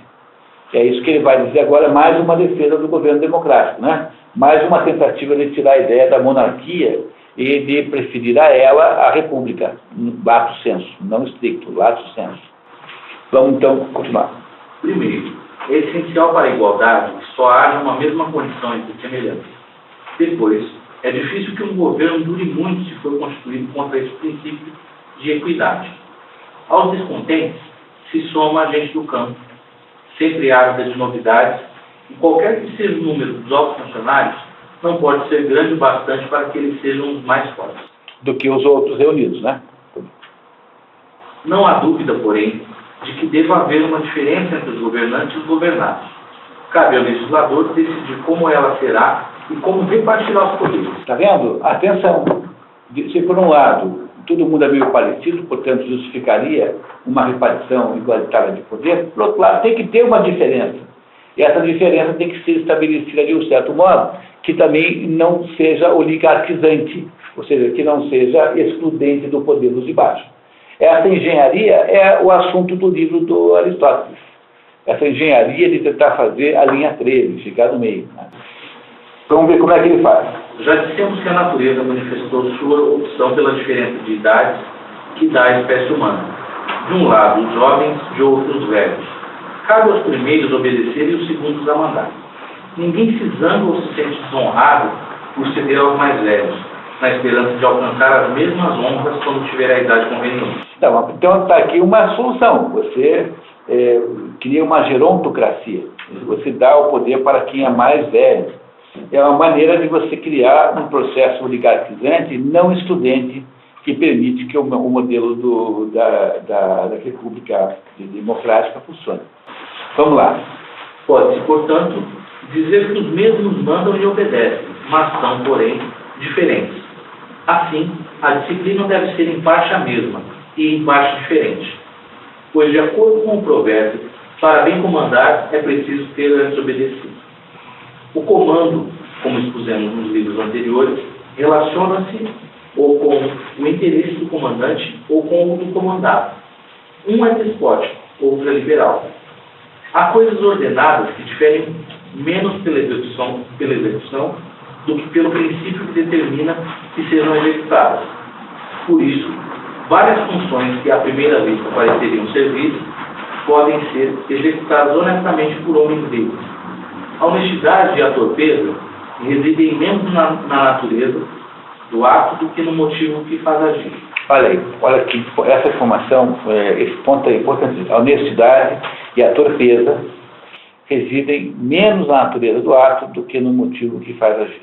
É isso que ele vai dizer agora, mais uma defesa do governo democrático, né? Mais uma tentativa de tirar a ideia da monarquia e de preferir a ela a república, lato sensu, não estricto, lato sensu. Vamos então continuar. Primeiro, é essencial para a igualdade que só haja uma mesma condição entre semelhantes. Depois, é difícil que um governo dure muito se for constituído contra esse princípio de equidade. Aos descontentes se soma a gente do campo, sempre ávida de novidades, e qualquer que seja o número dos altos funcionários, não pode ser grande o bastante para que eles sejam os mais fortes. Do que os outros reunidos, né? Não há dúvida, porém, de que deva haver uma diferença entre os governantes e os governados. Cabe ao legislador decidir como ela será e como repartirá os poderes. Está vendo? Atenção! Se por um lado todo mundo é meio parecido, portanto justificaria uma repartição igualitária de poder, por outro lado tem que ter uma diferença. E essa diferença tem que ser estabelecida de um certo modo, que também não seja oligarquizante, ou seja, que não seja excludente do poder dos de baixo. Essa engenharia é o assunto do livro do Aristóteles. Essa engenharia de tentar fazer a linha 13, ficar no meio. Né? Vamos ver como é que ele faz. Já dissemos que a natureza manifestou sua opção pela diferença de idades que dá à espécie humana. De um lado, os jovens, de outro, os velhos. Cabe aos primeiros obedecer e os segundos a mandar. Ninguém se zanga ou se sente desonrado por ceder aos mais velhos, na esperança de alcançar as mesmas honras quando tiver a idade conveniente. Então está aqui uma solução. Você cria uma gerontocracia. Você dá o poder para quem é mais velho. É uma maneira de você criar um processo oligarquizante não excludente que permite que o modelo da República Democrática funcione. Vamos lá. Pode-se, portanto, dizer que os mesmos mandam e obedecem, mas são, porém, diferentes. Assim, a disciplina deve ser em parte a mesma e em parte diferente. Pois, de acordo com o provérbio, para bem comandar é preciso ter antes obedecido. O comando, como expusemos nos livros anteriores, relaciona-se ou com o interesse do comandante ou com o do comandado. Um é despótico, outro é liberal. Há coisas ordenadas que diferem menos pela execução do que pelo princípio que determina que sejam executadas. Por isso, várias funções que à primeira vista pareceriam servir podem ser executadas honestamente por homens livres. A honestidade e a torpeza residem menos na natureza do ato do que no motivo que faz agir. Olha aí, olha aqui, essa informação, esse ponto é importante. A honestidade e a torpeza residem menos na natureza do ato do que no motivo que faz agir.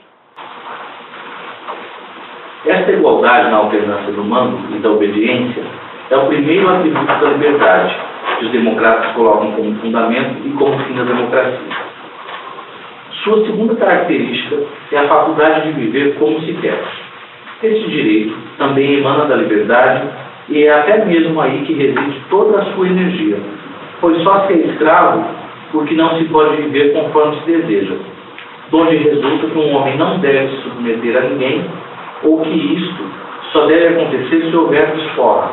Esta igualdade na alternância do mando e da obediência é o primeiro atributo da liberdade, que os democratas colocam como fundamento e como fim da democracia. Sua segunda característica é a faculdade de viver como se quer. Este direito também emana da liberdade e é até mesmo aí que reside toda a sua energia, pois só se é escravo porque não se pode viver conforme se deseja, donde resulta que um homem não deve se submeter a ninguém ou que isto só deve acontecer se houver desforra,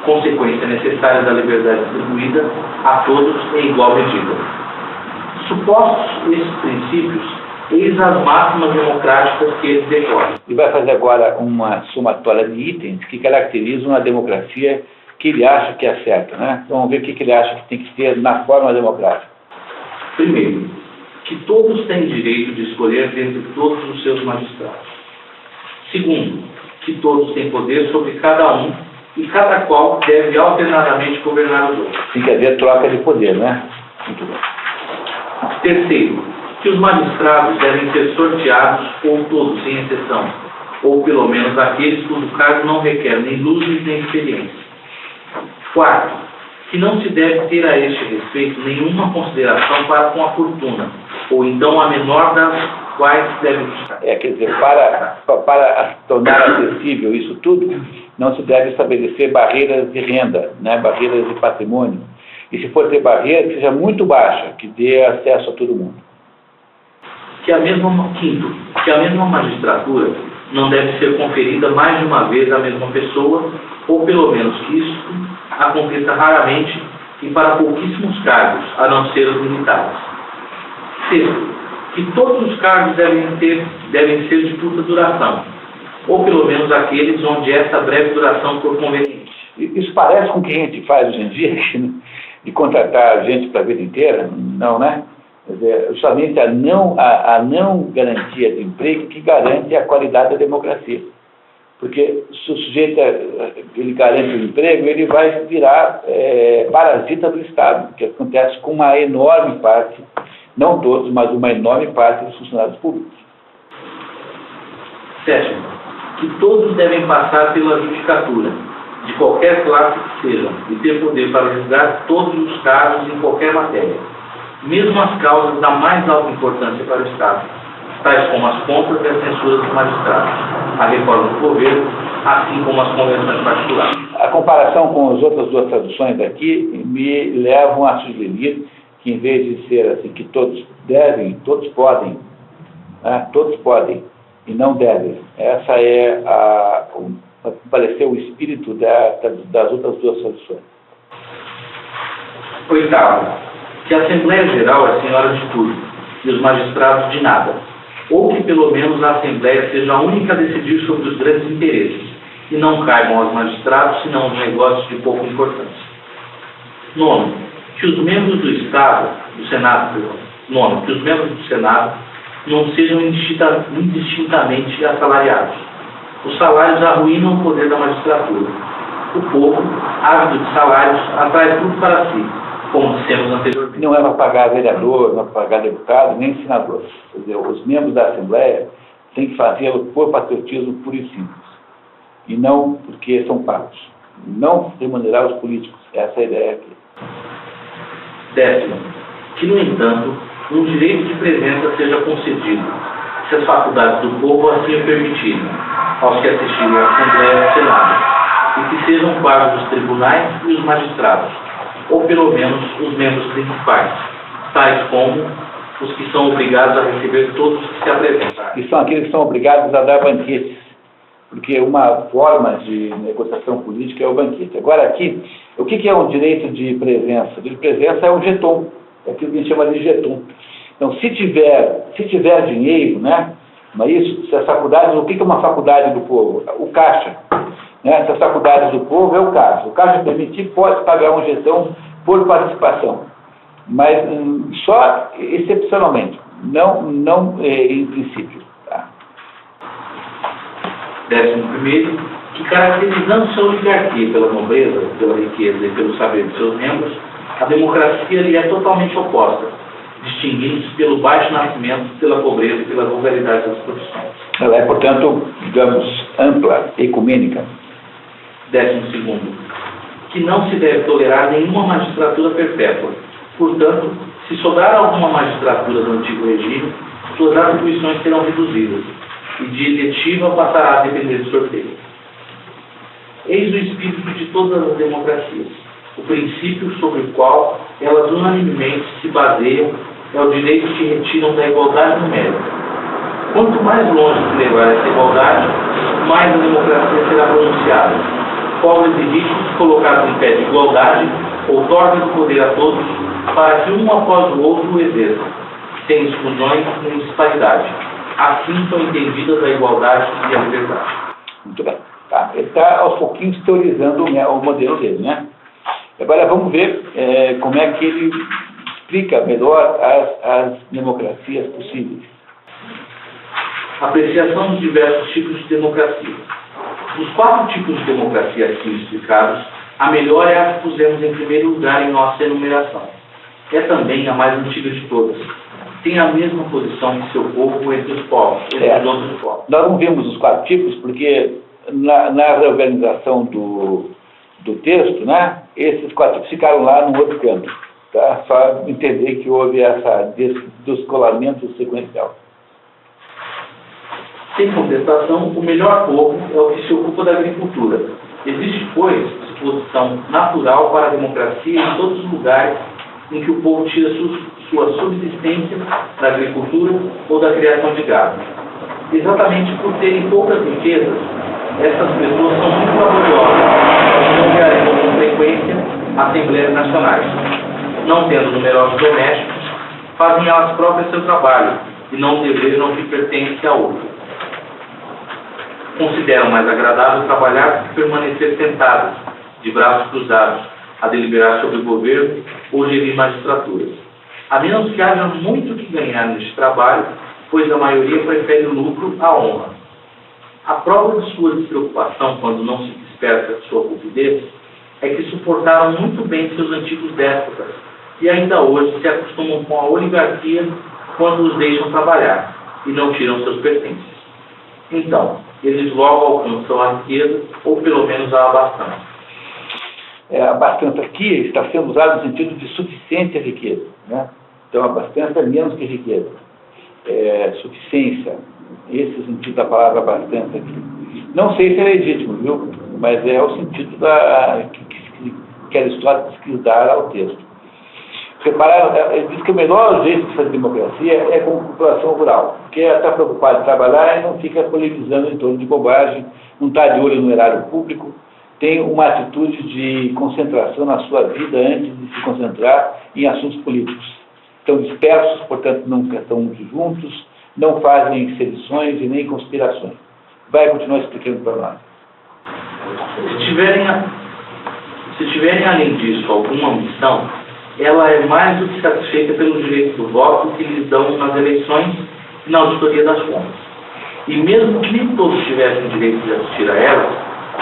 consequência necessária da liberdade distribuída a todos em igual medida. Supostos esses princípios, eis as máximas democráticas que eles decorrem. E vai fazer agora uma somatória de itens que caracterizam a democracia que ele acha que é certa, né? Então, vamos ver o que ele acha que tem que ter na forma democrática. Primeiro, que todos têm direito de escolher dentre todos os seus magistrados. Segundo, que todos têm poder sobre cada um e cada qual deve alternadamente governar os outros. Tem que haver troca de poder, né? Muito bem. Terceiro, que os magistrados devem ser sorteados, ou todos, sem exceção, ou pelo menos aqueles cujo cargo não requer nem luzes nem experiência. Quarto, que não se deve ter a este respeito nenhuma consideração para com a fortuna, ou então a menor das quais deve buscar. Quer dizer, para tornar acessível isso tudo, não se deve estabelecer barreiras de renda, né? Barreiras de patrimônio. E se for ter barreira, que seja muito baixa, que dê acesso a todo mundo. Quinto, que a mesma magistratura não deve ser conferida mais de uma vez à mesma pessoa, ou pelo menos que isso aconteça raramente e para pouquíssimos cargos, a não ser os militares. Sexto, que todos os cargos devem ser de curta duração, ou pelo menos aqueles onde essa breve duração for conveniente. Isso parece com o que a gente faz hoje em dia, de contratar gente para a vida inteira? Não, né? Quer dizer, justamente a não garantia de emprego que garante a qualidade da democracia. Porque se o sujeito ele garante o emprego, ele vai virar parasita do Estado, que acontece com uma enorme parte, não todos, mas uma enorme parte dos funcionários públicos. Sétimo, que todos devem passar pela judicatura, de qualquer classe que sejam, e ter poder para julgar todos os casos em qualquer matéria, mesmo as causas da mais alta importância para o Estado, tais como as compras e as censuras dos magistrados, a reforma do governo, assim como as convenções particulares. A comparação com as outras duas traduções daqui me levam a sugerir que, em vez de ser assim, que todos devem, todos podem, né? Todos podem e não devem. Essa é pareceu o espírito das outras duas traduções. Oitavo, que a Assembleia Geral é senhora de tudo e os magistrados de nada, ou que pelo menos a Assembleia seja a única a decidir sobre os grandes interesses e não caibam aos magistrados senão os negócios de pouca importância. Nono, que os membros do Estado, do Senado, que os membros do Senado não sejam indistintamente assalariados. Os salários arruinam o poder da magistratura. O povo, ávido de salários, atrai tudo para si, como dissemos anteriormente. Não é para pagar vereador, não é para pagar deputado, nem senador. Quer dizer, os membros da Assembleia têm que fazê-lo por patriotismo puro e simples. E não porque são pagos. Não remunerar os políticos. Essa é a ideia aqui. 10º, que, no entanto, um direito de presença seja concedido, se as faculdades do povo assim o permitirem, aos que assistirem à Assembleia e ao Senado, e que sejam pagos os tribunais e os magistrados, ou pelo menos os membros principais, tais como os que são obrigados a receber todos os que se apresentarem. E são aqueles que são obrigados a dar banquetes, porque uma forma de negociação política é o banquete. Agora aqui, o que é um direito de presença? O direito de presença é um jeton, é aquilo que a gente chama de jeton. Então, se tiver dinheiro, né, não é isso? Se as faculdades, o que é uma faculdade do povo? O caixa. Né? Se as faculdades do povo é o caixa. O caixa permitir, pode pagar um jeton por participação, mas só excepcionalmente, não em princípio. Tá? 11º, que caracterizando sua oligarquia pela nobreza, pela riqueza e pelo saber de seus membros, a democracia lhe é totalmente oposta, distinguindo-se pelo baixo nascimento, pela pobreza e pela vulgaridade das profissões. Ela é, portanto, digamos, ampla, ecumênica. 12º, que não se deve tolerar nenhuma magistratura perpétua. Portanto, se sobrar alguma magistratura do antigo regime, suas atribuições serão reduzidas, e de eletiva passará a depender de sorteio. Eis o espírito de todas as democracias. O princípio sobre o qual elas unanimemente se baseiam é o direito que retiram da igualdade numérica. Quanto mais longe se levar essa igualdade, mais a democracia será pronunciada. Pobres e ricos colocados em pé de igualdade, outorguem o poder a todos, para que um após o outro o exerçam, sem exclusões nem disparidade. Assim são entendidas a igualdade e a liberdade. Muito bem. Tá. Ele está aos pouquinhos teorizando o modelo dele, né? Agora vamos ver como é que ele explica melhor as democracias possíveis. Apreciação dos diversos tipos de democracia. Dos 4 tipos de democracia aqui explicados, a melhor é a que pusemos em primeiro lugar em nossa enumeração. É também a mais antiga de todas. Tem a mesma posição que seu povo entre os povos, entre os outros povos. Nós não vimos os 4 tipos porque na reorganização do texto, né, esses 4 tipos ficaram lá no outro canto. Tá? Só entender que houve esse descolamento sequencial. Sem contestação, o melhor povo é o que se ocupa da agricultura. Existe, pois, disposição natural para a democracia em todos os lugares em que o povo tira sua subsistência da agricultura ou da criação de gado. Exatamente por terem poucas riquezas, essas pessoas são muito laboriosas e não realizam com frequência assembleias nacionais. Não tendo numerosos domésticos, fazem elas próprias seu trabalho e não desejam que pertence a outro. Consideram mais agradável trabalhar do que permanecer sentadas, de braços cruzados, a deliberar sobre o governo ou gerir magistraturas. A menos que haja muito que ganhar neste trabalho, pois a maioria prefere o lucro à honra. A prova de sua despreocupação, quando não se desperta de sua cupidez, é que suportaram muito bem seus antigos déspotas e ainda hoje se acostumam com a oligarquia quando os deixam trabalhar e não tiram seus pertences. Então, eles logo alcançam a riqueza, ou pelo menos a abastança. A abastança aqui está sendo usada no sentido de suficiência e riqueza. Né? Então, a abastança é menos que riqueza. Suficiência, esse é o sentido da palavra abastança aqui. Não sei se é legítimo, viu? Mas é o sentido que Aristóteles quis dar ao texto. Ele diz que o melhor jeito de fazer democracia é com a população rural, porque ela está preocupada em trabalhar e não fica polemizando em torno de bobagem, não está de olho no erário público, tem uma atitude de concentração na sua vida antes de se concentrar em assuntos políticos. Estão dispersos, portanto não estão muito juntos, não fazem sedições e nem conspirações. Vai continuar explicando para nós. Se tiverem além disso alguma missão, ela é mais do que satisfeita pelo direito do voto que lhes dão nas eleições e na auditoria das contas. E mesmo que nem todos tivessem direito de assistir a elas,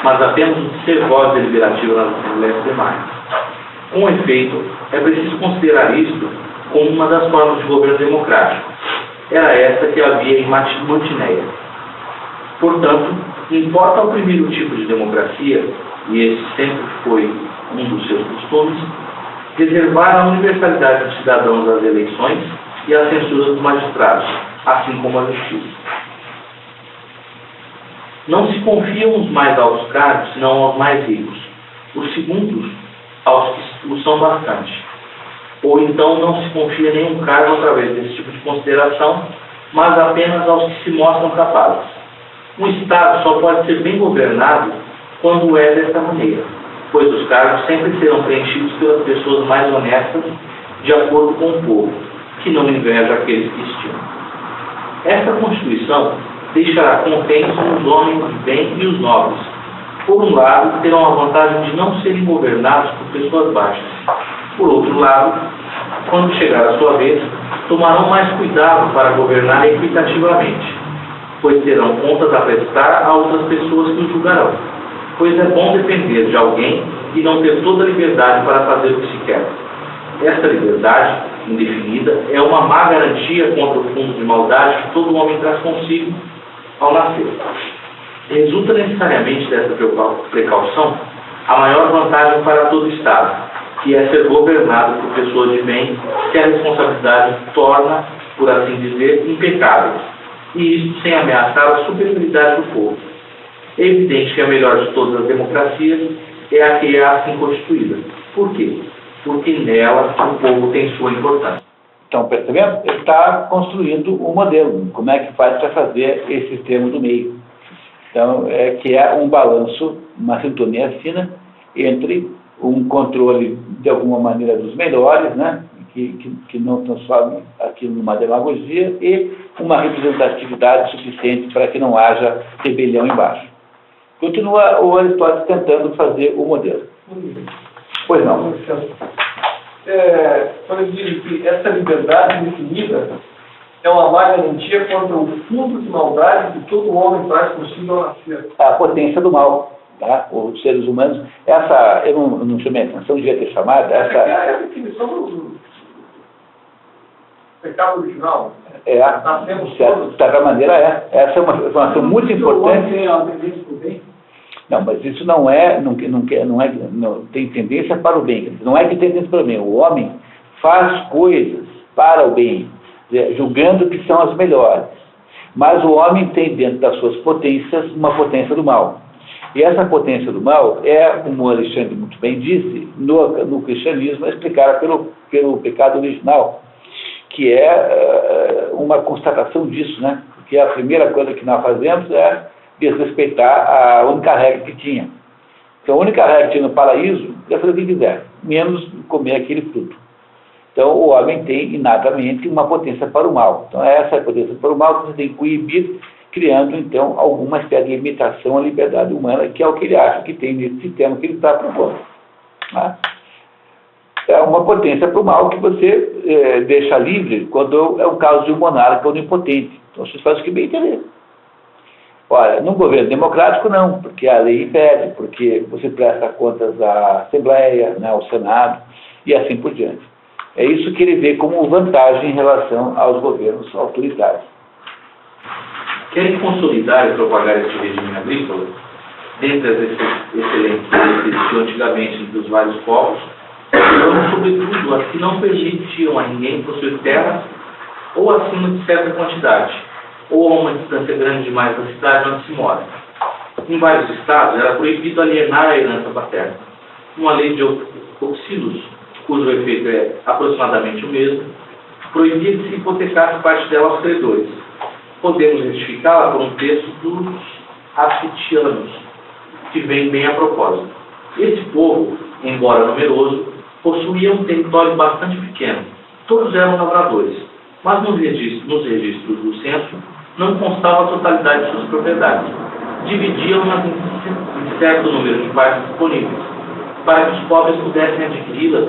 mas apenas de ser voz deliberativa nas assembleias demais. Com efeito, é preciso considerar isto como uma das formas de governo democrático. Era essa que havia em Mantineia. Portanto, importa ao primeiro tipo de democracia, e esse sempre foi um dos seus costumes, reservar a universalidade dos cidadãos às eleições e a censura dos magistrados, assim como a justiça. Não se confiam os mais altos cargos, senão aos mais ricos. Os segundos, aos que o são bastante. Ou então não se confia nenhum cargo através desse tipo de consideração, mas apenas aos que se mostram capazes. Um Estado só pode ser bem governado quando é desta maneira, pois os cargos sempre serão preenchidos pelas pessoas mais honestas, de acordo com o povo, que não inveja aqueles que estimam. Esta Constituição deixará contentes os homens de bem e os nobres. Por um lado, terão a vantagem de não serem governados por pessoas baixas. Por outro lado, quando chegar a sua vez, tomarão mais cuidado para governar equitativamente, pois terão contas a prestar a outras pessoas que os julgarão. Pois é bom depender de alguém e não ter toda a liberdade para fazer o que se quer. Esta liberdade, indefinida, é uma má garantia contra o fundo de maldade que todo homem traz consigo ao nascer. Resulta necessariamente dessa precaução a maior vantagem para todo o Estado, que é ser governado por pessoas de bem, que a responsabilidade torna, por assim dizer, impecáveis, e isso sem ameaçar a superioridade do povo. É evidente que a melhor de todas as democracias é a que é assim constituída. Por quê? Porque nela o povo tem sua importância. Então, percebendo? Ele está construindo um modelo. Como é que faz para fazer esse sistema do meio? Então, que é um balanço, uma sintonia fina entre um controle, de alguma maneira, dos melhores, né? que não transforme aquilo numa demagogia, e uma representatividade suficiente para que não haja rebelião embaixo. Continua o Aristóteles tentando fazer o modelo. Pois não. Quando ele diz que essa liberdade definida é uma má garantia contra o fundo de maldade que todo homem traz consigo ao nascer. A potência do mal. Tá? Os seres humanos, eu não chamei a atenção, devia ter chamado, essa... É a definição do pecado original. De certa maneira essa é uma informação muito importante. Não, mas isso não tem tendência para o bem. Não é que tem tendência para o bem. O homem faz coisas para o bem, julgando que são as melhores. Mas o homem tem dentro das suas potências uma potência do mal. E essa potência do mal como o Alexandre muito bem disse, no cristianismo é explicada pelo pecado original, que é uma constatação disso, né? Porque a primeira coisa que nós fazemos é desrespeitar a única regra que tinha. Então, a única regra que tinha no paraíso é fazer o que quiser, menos comer aquele fruto. Então, o homem tem inatamente uma potência para o mal. Então, essa potência para o mal que você tem que coibir, criando, então, alguma espécie de limitação à liberdade humana, que é o que ele acha que tem nesse sistema que ele está propondo. Tá? É uma potência para o mal que você deixa livre quando é o caso de um monarca onipotente. Então, você faz o que bem entender. Olha, num governo democrático não, porque a lei impede, porque você presta contas à Assembleia, né, ao Senado, e assim por diante. É isso que ele vê como vantagem em relação aos governos autoritários. Querem consolidar e propagar esse regime agrícola, dentre as excelentes que existiam antigamente entre os vários povos, foram sobretudo as que não permitiam a ninguém possuir terras ou acima de certa quantidade, ou a uma distância grande demais da cidade onde se mora. Em vários estados era proibido alienar a herança paterna. Uma lei de Oxílios, cujo efeito é aproximadamente o mesmo, proibia que se hipotecasse parte dela aos credores. Podemos retificá-la por um texto dos Apsitianos, que vem bem a propósito. Esse povo, embora numeroso, possuía um território bastante pequeno. Todos eram lavradores, mas nos registros do censo não constava a totalidade de suas propriedades. Dividiam-nas em certo número de partes disponíveis, para que os pobres pudessem adquiri-las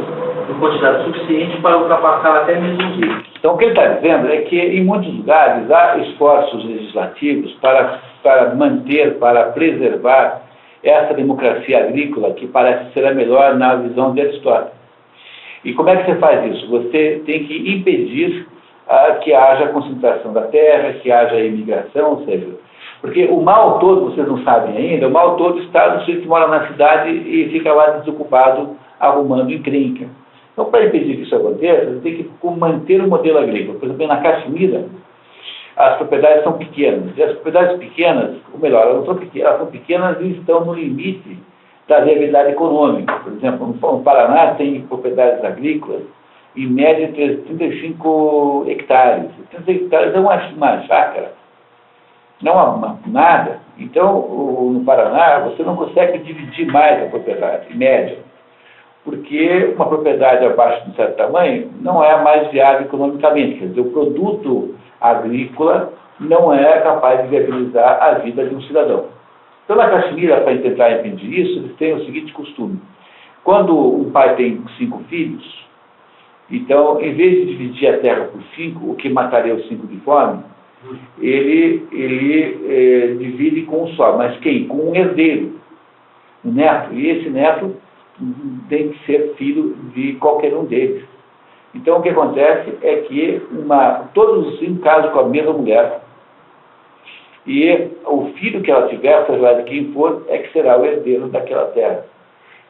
em quantidade suficiente para ultrapassar até mesmo os ricos. Então, o que ele está dizendo é que, em muitos lugares, há esforços legislativos para manter, para preservar essa democracia agrícola, que parece ser a melhor na visão de Aristóteles. E como é que você faz isso? Você tem que impedir que haja concentração da terra, que haja imigração, ou seja, porque o mal todo, vocês não sabem ainda, o mal todo está no sujeito que mora na cidade e fica lá desocupado arrumando encrenca. Então, para impedir que isso aconteça, você tem que manter o modelo agrícola. Por exemplo, na Caxemira, as propriedades são pequenas. E as propriedades pequenas, ou melhor, elas são pequenas e estão no limite da viabilidade econômica. Por exemplo, no Paraná tem propriedades agrícolas em média de 35 hectares. 35 hectares é uma chácara, não é nada. Então, no Paraná, você não consegue dividir mais a propriedade, em média, porque uma propriedade abaixo de um certo tamanho não é mais viável economicamente. Quer dizer, o produto agrícola não é capaz de viabilizar a vida de um cidadão. Então, na Caxemira, para tentar impedir isso, eles têm o seguinte costume. Quando um pai tem 5 filhos, então, em vez de dividir a terra por 5, o que mataria os 5 de fome, ele divide com um só. Mas quem? Com um herdeiro, um neto. E esse neto tem que ser filho de qualquer um deles. Então, o que acontece é que todos os 5 casam com a mesma mulher. E o filho que ela tiver, seja lá de quem for, é que será o herdeiro daquela terra.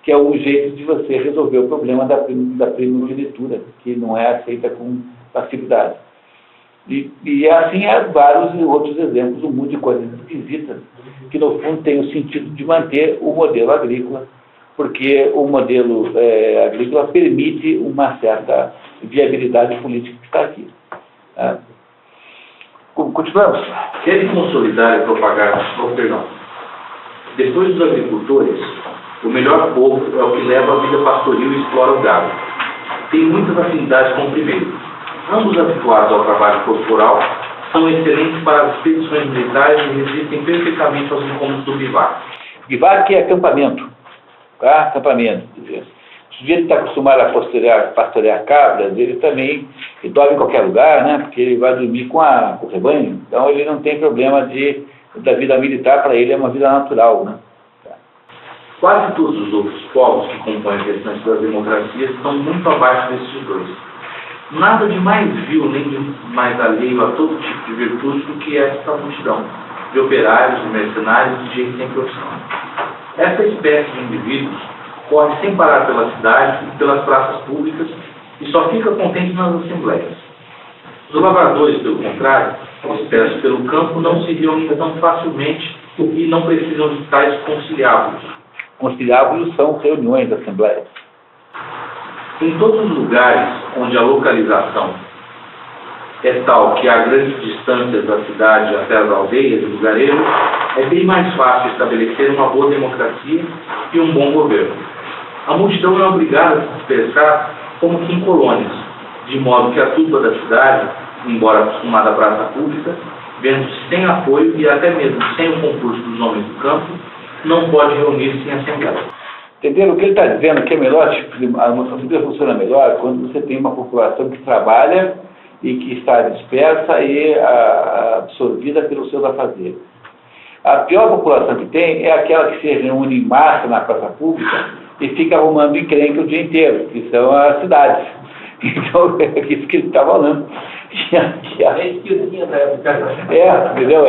Que é o jeito de você resolver o problema da primogenitura, que não é aceita com facilidade. E assim há vários outros exemplos, um monte de coisas esquisitas, que no fundo tem o sentido de manter o modelo agrícola, porque o modelo agrícola permite uma certa viabilidade política que está aqui. Continuamos. Querem consolidar e propagar, depois dos agricultores, o melhor povo é o que leva a vida pastoril e explora o gado. Tem muitas afinidades com o primeiro. Ambos habituados ao trabalho corporal, são excelentes para as expedições militares e resistem perfeitamente aos incômodos do bivac. Bivac é acampamento. Tá? Acampamento. O sujeito está acostumado a pastorear cabras, ele também dorme em qualquer lugar, né? Porque ele vai dormir com o rebanho. Então ele não tem problema da vida militar, para ele é uma vida natural, né? Quase todos os outros povos que compõem o restante das democracias estão muito abaixo desses dois. Nada de mais vil nem de mais alheio a todo tipo de virtude do que esta multidão de operários, de mercenários e de gente sem profissão. Essa espécie de indivíduos corre sem parar pela cidade e pelas praças públicas e só fica contente nas assembleias. Os lavradores, pelo contrário, dispersos pelo campo, não se reúnem tão facilmente e não precisam de tais conciliábulos. Conciliábulos são reuniões da Assembleia. Em todos os lugares onde a localização é tal que há grandes distâncias da cidade até as aldeias e lugarejos, é bem mais fácil estabelecer uma boa democracia e um bom governo. A multidão é obrigada a se dispersar como que em colônias, de modo que a turba da cidade, embora acostumada à praça pública, vendo-se sem apoio e até mesmo sem o concurso dos homens do campo, não pode reunir-se em assembleia. Entenderam? O que ele está dizendo que é melhor, a assembleia funciona melhor quando você tem uma população que trabalha e que está dispersa e absorvida pelos seus afazeres. A pior população que tem é aquela que se reúne em massa na praça pública e fica arrumando encrenca o dia inteiro, que são as cidades. Então, é isso que ele está falando. Entendeu?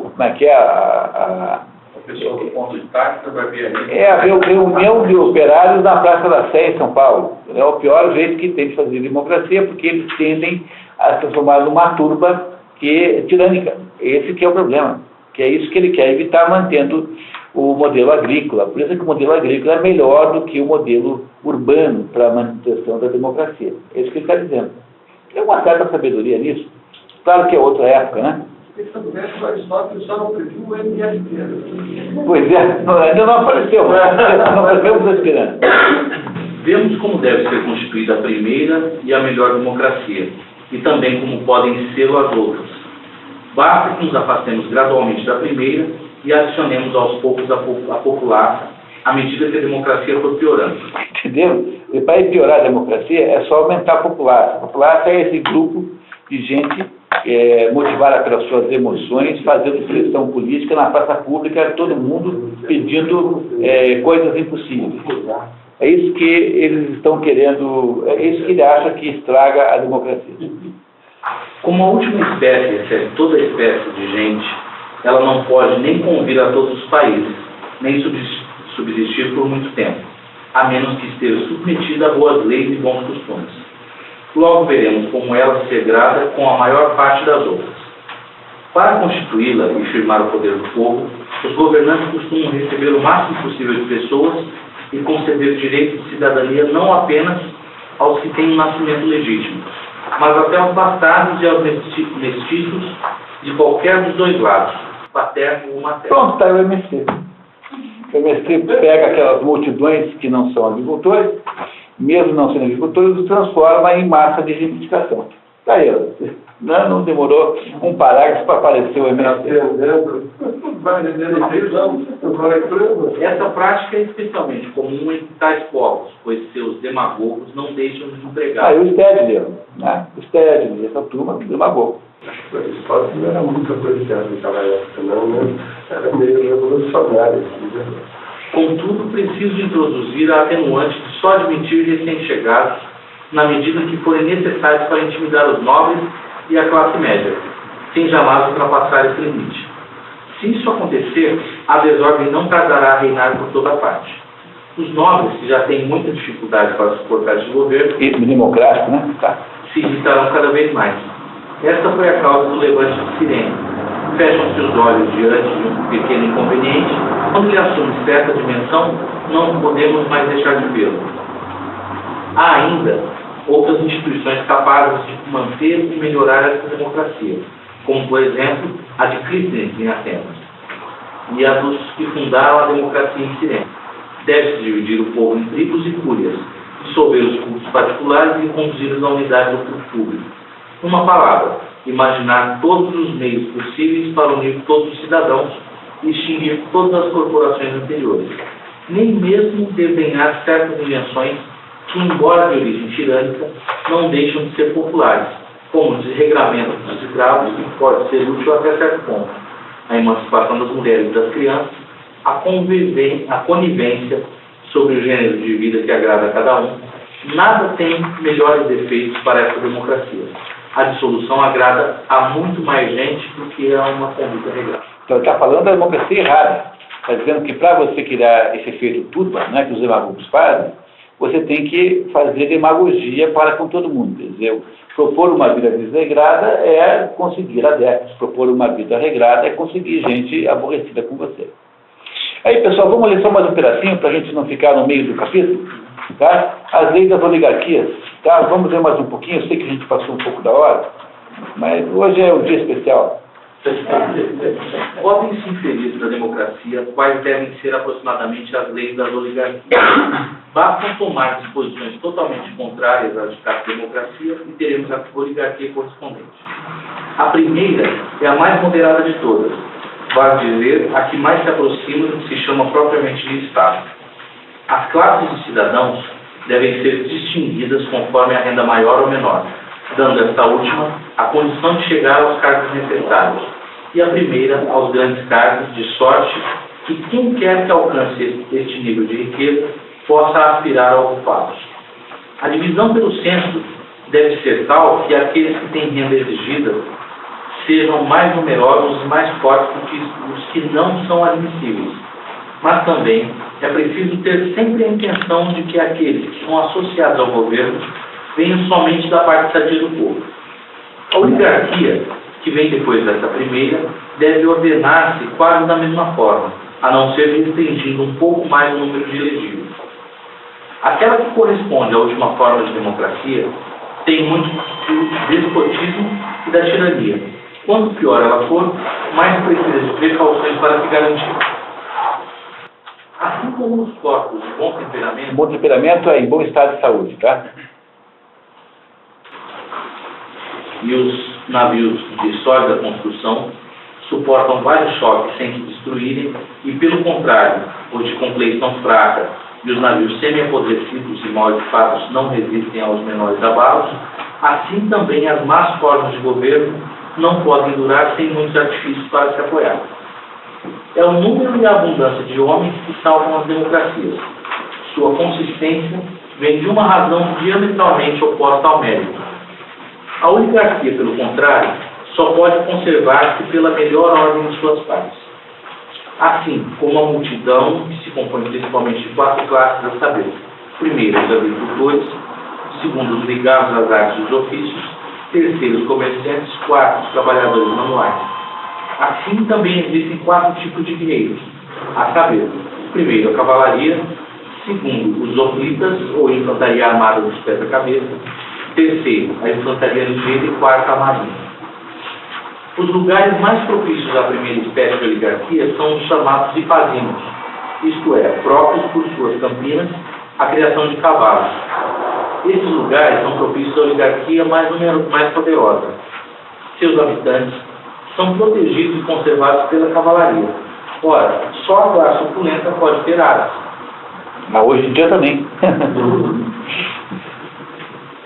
Como é que é A pessoa do ponto de táxi vai ver ali. É a reunião de operários na Praça da Sé, em São Paulo. É o pior jeito que tem de fazer democracia, porque eles tendem a se transformar numa turba tirânica. Esse que é o problema. Que é isso que ele quer evitar, mantendo o modelo agrícola. Por isso é que o modelo agrícola é melhor do que o modelo urbano para a manutenção da democracia. É isso que ele está dizendo. Tem uma certa sabedoria nisso. Claro que é outra época, né? Só não previu o MST. Pois é, ainda não apareceu. Não estamos esperando. Vemos como deve ser constituída a primeira e a melhor democracia, e também como podem ser as outras. Basta que nos afastemos gradualmente da primeira e adicionemos aos poucos a popular, à medida que a democracia for piorando. Entendeu? E para piorar a democracia é só aumentar a população. A população é esse grupo de gente motivada pelas suas emoções, fazendo pressão política na praça pública, todo mundo pedindo coisas impossíveis. É isso que eles estão querendo, é isso que ele acha que estraga a democracia. Como a última espécie recebe toda espécie de gente, ela não pode nem convir a todos os países, nem subsistir por muito tempo, a menos que esteja submetida a boas leis e bons costumes. Logo veremos como ela se degrada com a maior parte das outras. Para constituí-la e firmar o poder do povo, os governantes costumam receber o máximo possível de pessoas e conceder direito de cidadania não apenas aos que têm um nascimento legítimo, mas até aos bastardos e aos mestiços de qualquer dos dois lados, paterno ou materno. Pronto, está o MST. O MST pega aquelas multidões que não são agricultores, mesmo não sendo agricultores, os transforma em massa de reivindicação. Está aí, não demorou um parágrafo para aparecer o MST. Essa prática é especialmente comum entre tais povos, pois seus demagogos não deixam de empregar. Aí o Stedler, né? O Stedler, essa turma, demagogo. Aristóteles não era muita coisa que era naquela época, não, né? Era meio revolucionário. Né? Contudo, preciso introduzir a atenuante de só admitir recém-chegados na medida que forem necessários para intimidar os nobres e a classe média, sem jamais ultrapassar esse limite. Se isso acontecer, a desordem não tardará a reinar por toda parte. Os nobres, que já têm muita dificuldade para suportar esse governo, e democrático, né? Tá. se irritarão cada vez mais. Esta foi a causa do levante de Cirene. Fecham-se os olhos diante de um pequeno inconveniente. Quando ele assume certa dimensão, não podemos mais deixar de vê-lo. Há ainda outras instituições capazes de manter e melhorar essa democracia, como, por exemplo, a de Clístenes em Atenas e a dos que fundaram a democracia em Cirene. Deve-se dividir o povo em tribos e cúrias, dissolver os cultos particulares e conduzir-os à unidade do culto público. Uma palavra, imaginar todos os meios possíveis para unir todos os cidadãos e extinguir todas as corporações anteriores. Nem mesmo desenhar certas invenções que, embora de origem tirânica, não deixam de ser populares, como o desregramento dos escravos, que pode ser útil até certo ponto, a emancipação das mulheres e das crianças, a conivência sobre o gênero de vida que agrada a cada um. Nada tem melhores efeitos para essa democracia. A dissolução agrada a muito mais gente do que a uma conduta regrada. Então, ele está falando da democracia errada. Está dizendo que para você criar esse efeito turba, né, que os demagogos fazem, você tem que fazer demagogia para com todo mundo. Quer dizer, propor uma vida desregrada é conseguir adeptos. Propor uma vida regrada é conseguir gente aborrecida com você. Aí, pessoal, vamos ler só mais um pedacinho para a gente não ficar no meio do capítulo. Tá? As leis das oligarquias. Tá? Vamos ler mais um pouquinho. Eu sei que a gente passou um pouco da hora, mas hoje é um dia especial. Podem se inferir da democracia quais devem ser aproximadamente as leis das oligarquias. Basta tomar disposições totalmente contrárias às da democracia e teremos a oligarquia correspondente. A primeira é a mais moderada de todas, vale dizer, a que mais se aproxima do que se chama propriamente de Estado. As classes de cidadãos devem ser distinguidas conforme a renda maior ou menor, dando esta última a condição de chegar aos cargos necessários, e a primeira aos grandes cargos, de sorte que quem quer que alcance este nível de riqueza possa aspirar a ocupá-los. A divisão pelo censo deve ser tal que aqueles que têm renda exigida sejam mais numerosos e mais fortes do que os que não são admissíveis. Mas também é preciso ter sempre a intenção de que aqueles que são associados ao governo venham somente da parte sadia do povo. A oligarquia, que vem depois dessa primeira, deve ordenar-se quase da mesma forma, a não ser restringindo um pouco mais o número de elegíveis. Aquela que corresponde à última forma de democracia tem muito do despotismo e da tirania. Quanto pior ela for, mais precisa de precauções para se garantir. Assim como os corpos de bom temperamento... Bom temperamento é em bom estado de saúde, tá? E os navios de sólida construção suportam vários choques sem se destruírem e, pelo contrário, os de compleição fraca e os navios semi-apodrecidos e mal equipados não resistem aos menores abalos, assim também as más formas de governo não podem durar sem muitos artifícios para se apoiar. É o número e a abundância de homens que salvam as democracias. Sua consistência vem de uma razão diametralmente oposta ao mérito. A oligarquia, pelo contrário, só pode conservar-se pela melhor ordem de suas partes. Assim como a multidão, que se compõe principalmente de 4 classes a saber: primeiro, os agricultores; segundo, os ligados às artes e os ofícios; terceiro, os comerciantes; quarto, os trabalhadores manuais. Assim também existem 4 tipos de guerreiros, a saber: primeiro, a cavalaria; segundo, os hoplitas, ou infantaria armada dos pés à cabeça; terceiro, a infantaria ligeira; e quarto, a marinha. Os lugares mais propícios à primeira espécie de oligarquia são os chamados hipazíneos, isto é, próprios por suas campinas, a criação de cavalos. Esses lugares são propícios à oligarquia mais poderosa. Seus habitantes são protegidos e conservados pela cavalaria. Ora, só a classe opulenta pode ter aras. Mas hoje em dia também.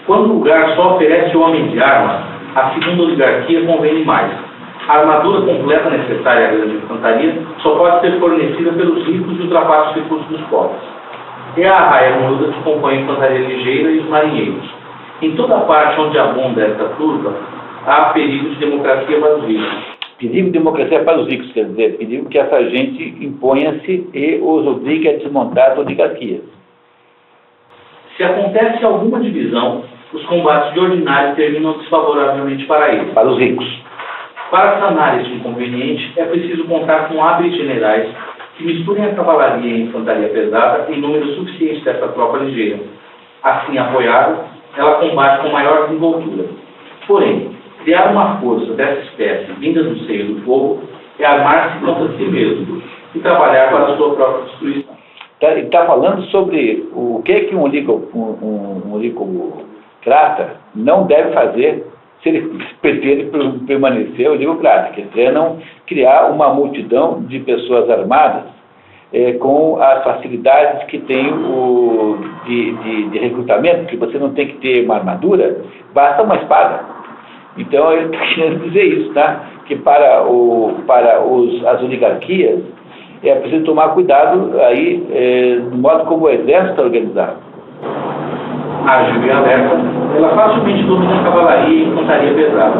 Quando o lugar só oferece homens de armas, a segunda oligarquia convém mais. A armadura completa necessária à grande infantaria só pode ser fornecida pelos ricos e ultrapassa os recursos dos pobres. É a arraia miúda que compõe a infantaria ligeira e os marinheiros. Em toda parte onde abunda esta turba, há perigo de democracia para os ricos. Perigo de democracia para os ricos, quer dizer, perigo que essa gente imponha-se e os obrigue a desmontar as oligarquias. Se acontece alguma divisão, os combates de ordinário terminam desfavoravelmente para eles. Para os ricos. Para sanar este inconveniente, é preciso contar com hábeis generais que misturem a cavalaria e a infantaria pesada em número suficiente dessa tropa ligeira. Assim apoiada, ela combate com maior desenvoltura. Porém, criar uma força dessa espécie vinda do seio do fogo é armar-se contra si mesmo e trabalhar para a sua própria destruição. Ele está falando sobre o que um oligocrata não deve fazer se ele pretende permanecer oligocrata, quer dizer, não criar uma multidão de pessoas armadas com as facilidades que tem de recrutamento, que você não tem que ter uma armadura, basta uma espada. Então, ele está querendo dizer isso, tá? Que para as oligarquias é preciso tomar cuidado aí do modo como o exército está organizado. Ágil e alerta, ela facilmente domina a cavalaria e a infantaria pesada.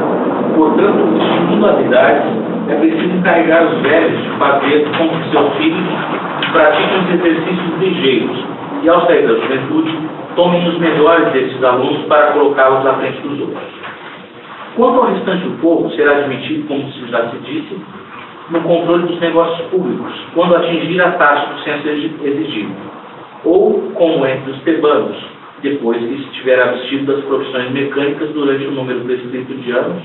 Portanto, distinguindo as idades, é preciso encarregar os velhos de fazer com que seus filhos pratiquem os exercícios ligeiros e, ao sair da juventude, tomem os melhores desses alunos para colocá-los à frente dos outros. Quanto ao restante do povo, será admitido, como já se disse, no controle dos negócios públicos, quando atingir a taxa do censo exigido, ou como entre os tebanos, depois que se estiver abstido das profissões mecânicas durante o número prescrito de anos,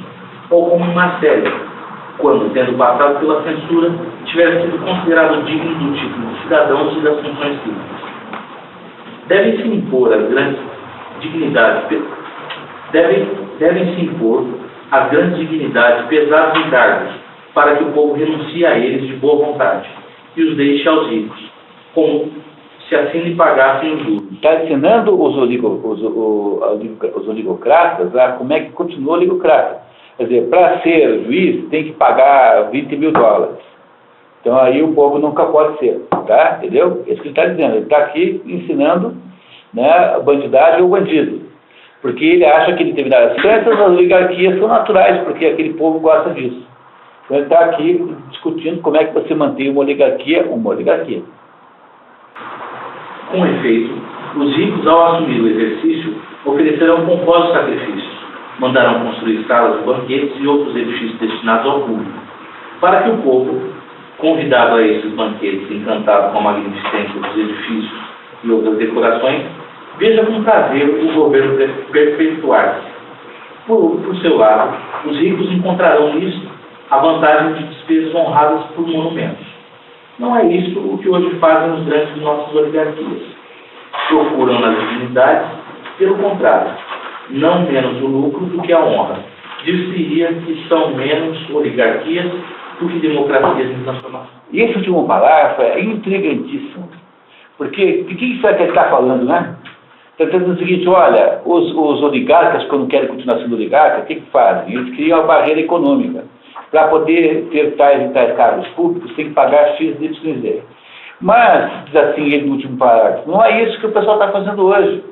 ou como em Marcélia, quando, tendo passado pela censura, tiver sido considerado digno do título de cidadãos e das funções cívicas. Devem-se impor as grandes dignidades pesados encargos, para que o povo renuncie a eles de boa vontade, e os deixe aos ricos, como se assim lhe pagassem os juros. Está ensinando os oligocratas a como é que continua oligocrata. Quer dizer, para ser juiz tem que pagar $20.000. Então aí o povo nunca pode ser, tá? Entendeu? É isso que ele está dizendo. Ele está aqui ensinando, né, a bandidagem ou bandido. Porque ele acha que em determinadas festas as oligarquias são naturais, porque aquele povo gosta disso. Então ele está aqui discutindo como é que você mantém uma oligarquia. Com efeito, os ricos, ao assumir o exercício, oferecerão pomposos sacrifícios, mandarão construir salas de banquetes e outros edifícios destinados ao público, para que o povo, convidado a esses banquetes, encantado com a magnificência dos edifícios e outras decorações, veja com prazer o governo perpetuar-se. Por seu lado, os ricos encontrarão nisso a vantagem de despesas honradas por monumentos. Não é isto o que hoje fazem os grandes de nossas oligarquias. Procuram nas dignidades, pelo contrário, não menos o lucro do que a honra. Dir-se-ia que são menos oligarquias do que democracias em transformação. E esse último parágrafo é intrigantíssimo. Porque, o que isso é que ele está falando, né? Está dizendo o seguinte, olha, os oligarcas, quando querem continuar sendo oligarcas, o que fazem? Eles criam a barreira econômica. Para poder ter tais e tais cargos públicos, tem que pagar X, Y, Z. Mas, diz assim ele no último parágrafo, não é isso que o pessoal está fazendo hoje.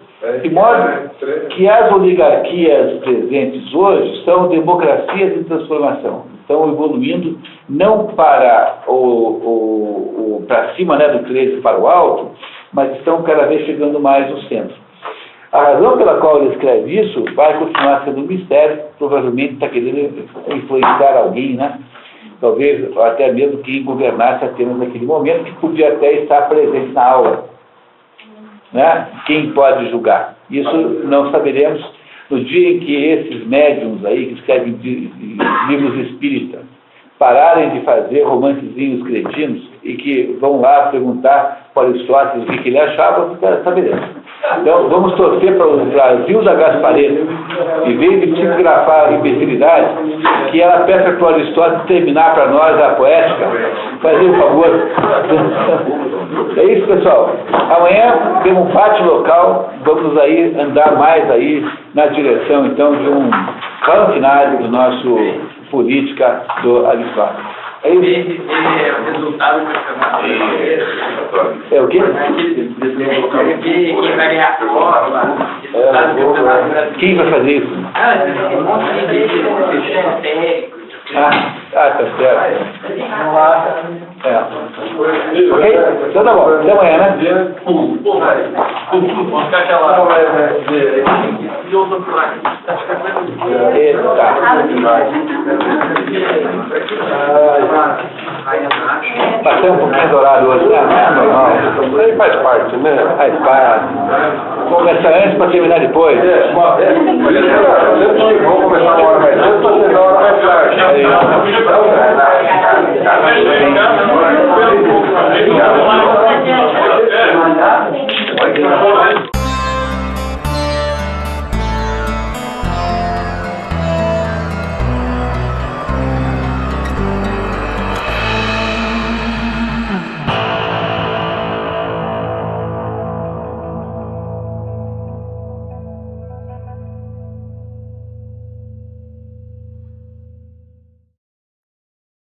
De modo que as oligarquias presentes hoje são democracias em transformação. Estão evoluindo não para para cima, né, do 13 para o alto, mas estão cada vez chegando mais no centro. A razão pela qual ele escreve isso vai continuar sendo um mistério, provavelmente está querendo influenciar alguém, né? Talvez até mesmo quem governasse Atenas naquele momento, que podia até estar presente na aula. Né? Quem pode julgar? Isso não saberemos no dia em que esses médiums aí, que escrevem livros espíritas, pararem de fazer romancezinhos cretinos e que vão lá perguntar para Aristóteles o que ele achava, saberemos. Então, vamos torcer para o Brasil da Gaspareto, em vez de tipografar imbecilidade, que ela peça para o Aristóteles terminar para nós a poética, fazer um favor. É isso, pessoal. Amanhã temos um pátio local, vamos aí andar mais aí na direção, então, de um ramo final do nosso política do Aristóteles. É isso. Ele é o resultado do campeonato brasileiro. É o quê? Quem vai ganhar a Copa, resultado do campeonato brasileiro. Quem vai fazer isso? Tem um monte de técnico. Tá certo. É. Ok? Então tá bom. Até amanhã, né? Vamos ficar aquela... Passei um pouquinho dourado hoje, né? Não, Isso aí faz parte, né? faz parte. Vamos começar antes para terminar depois. Vamos começar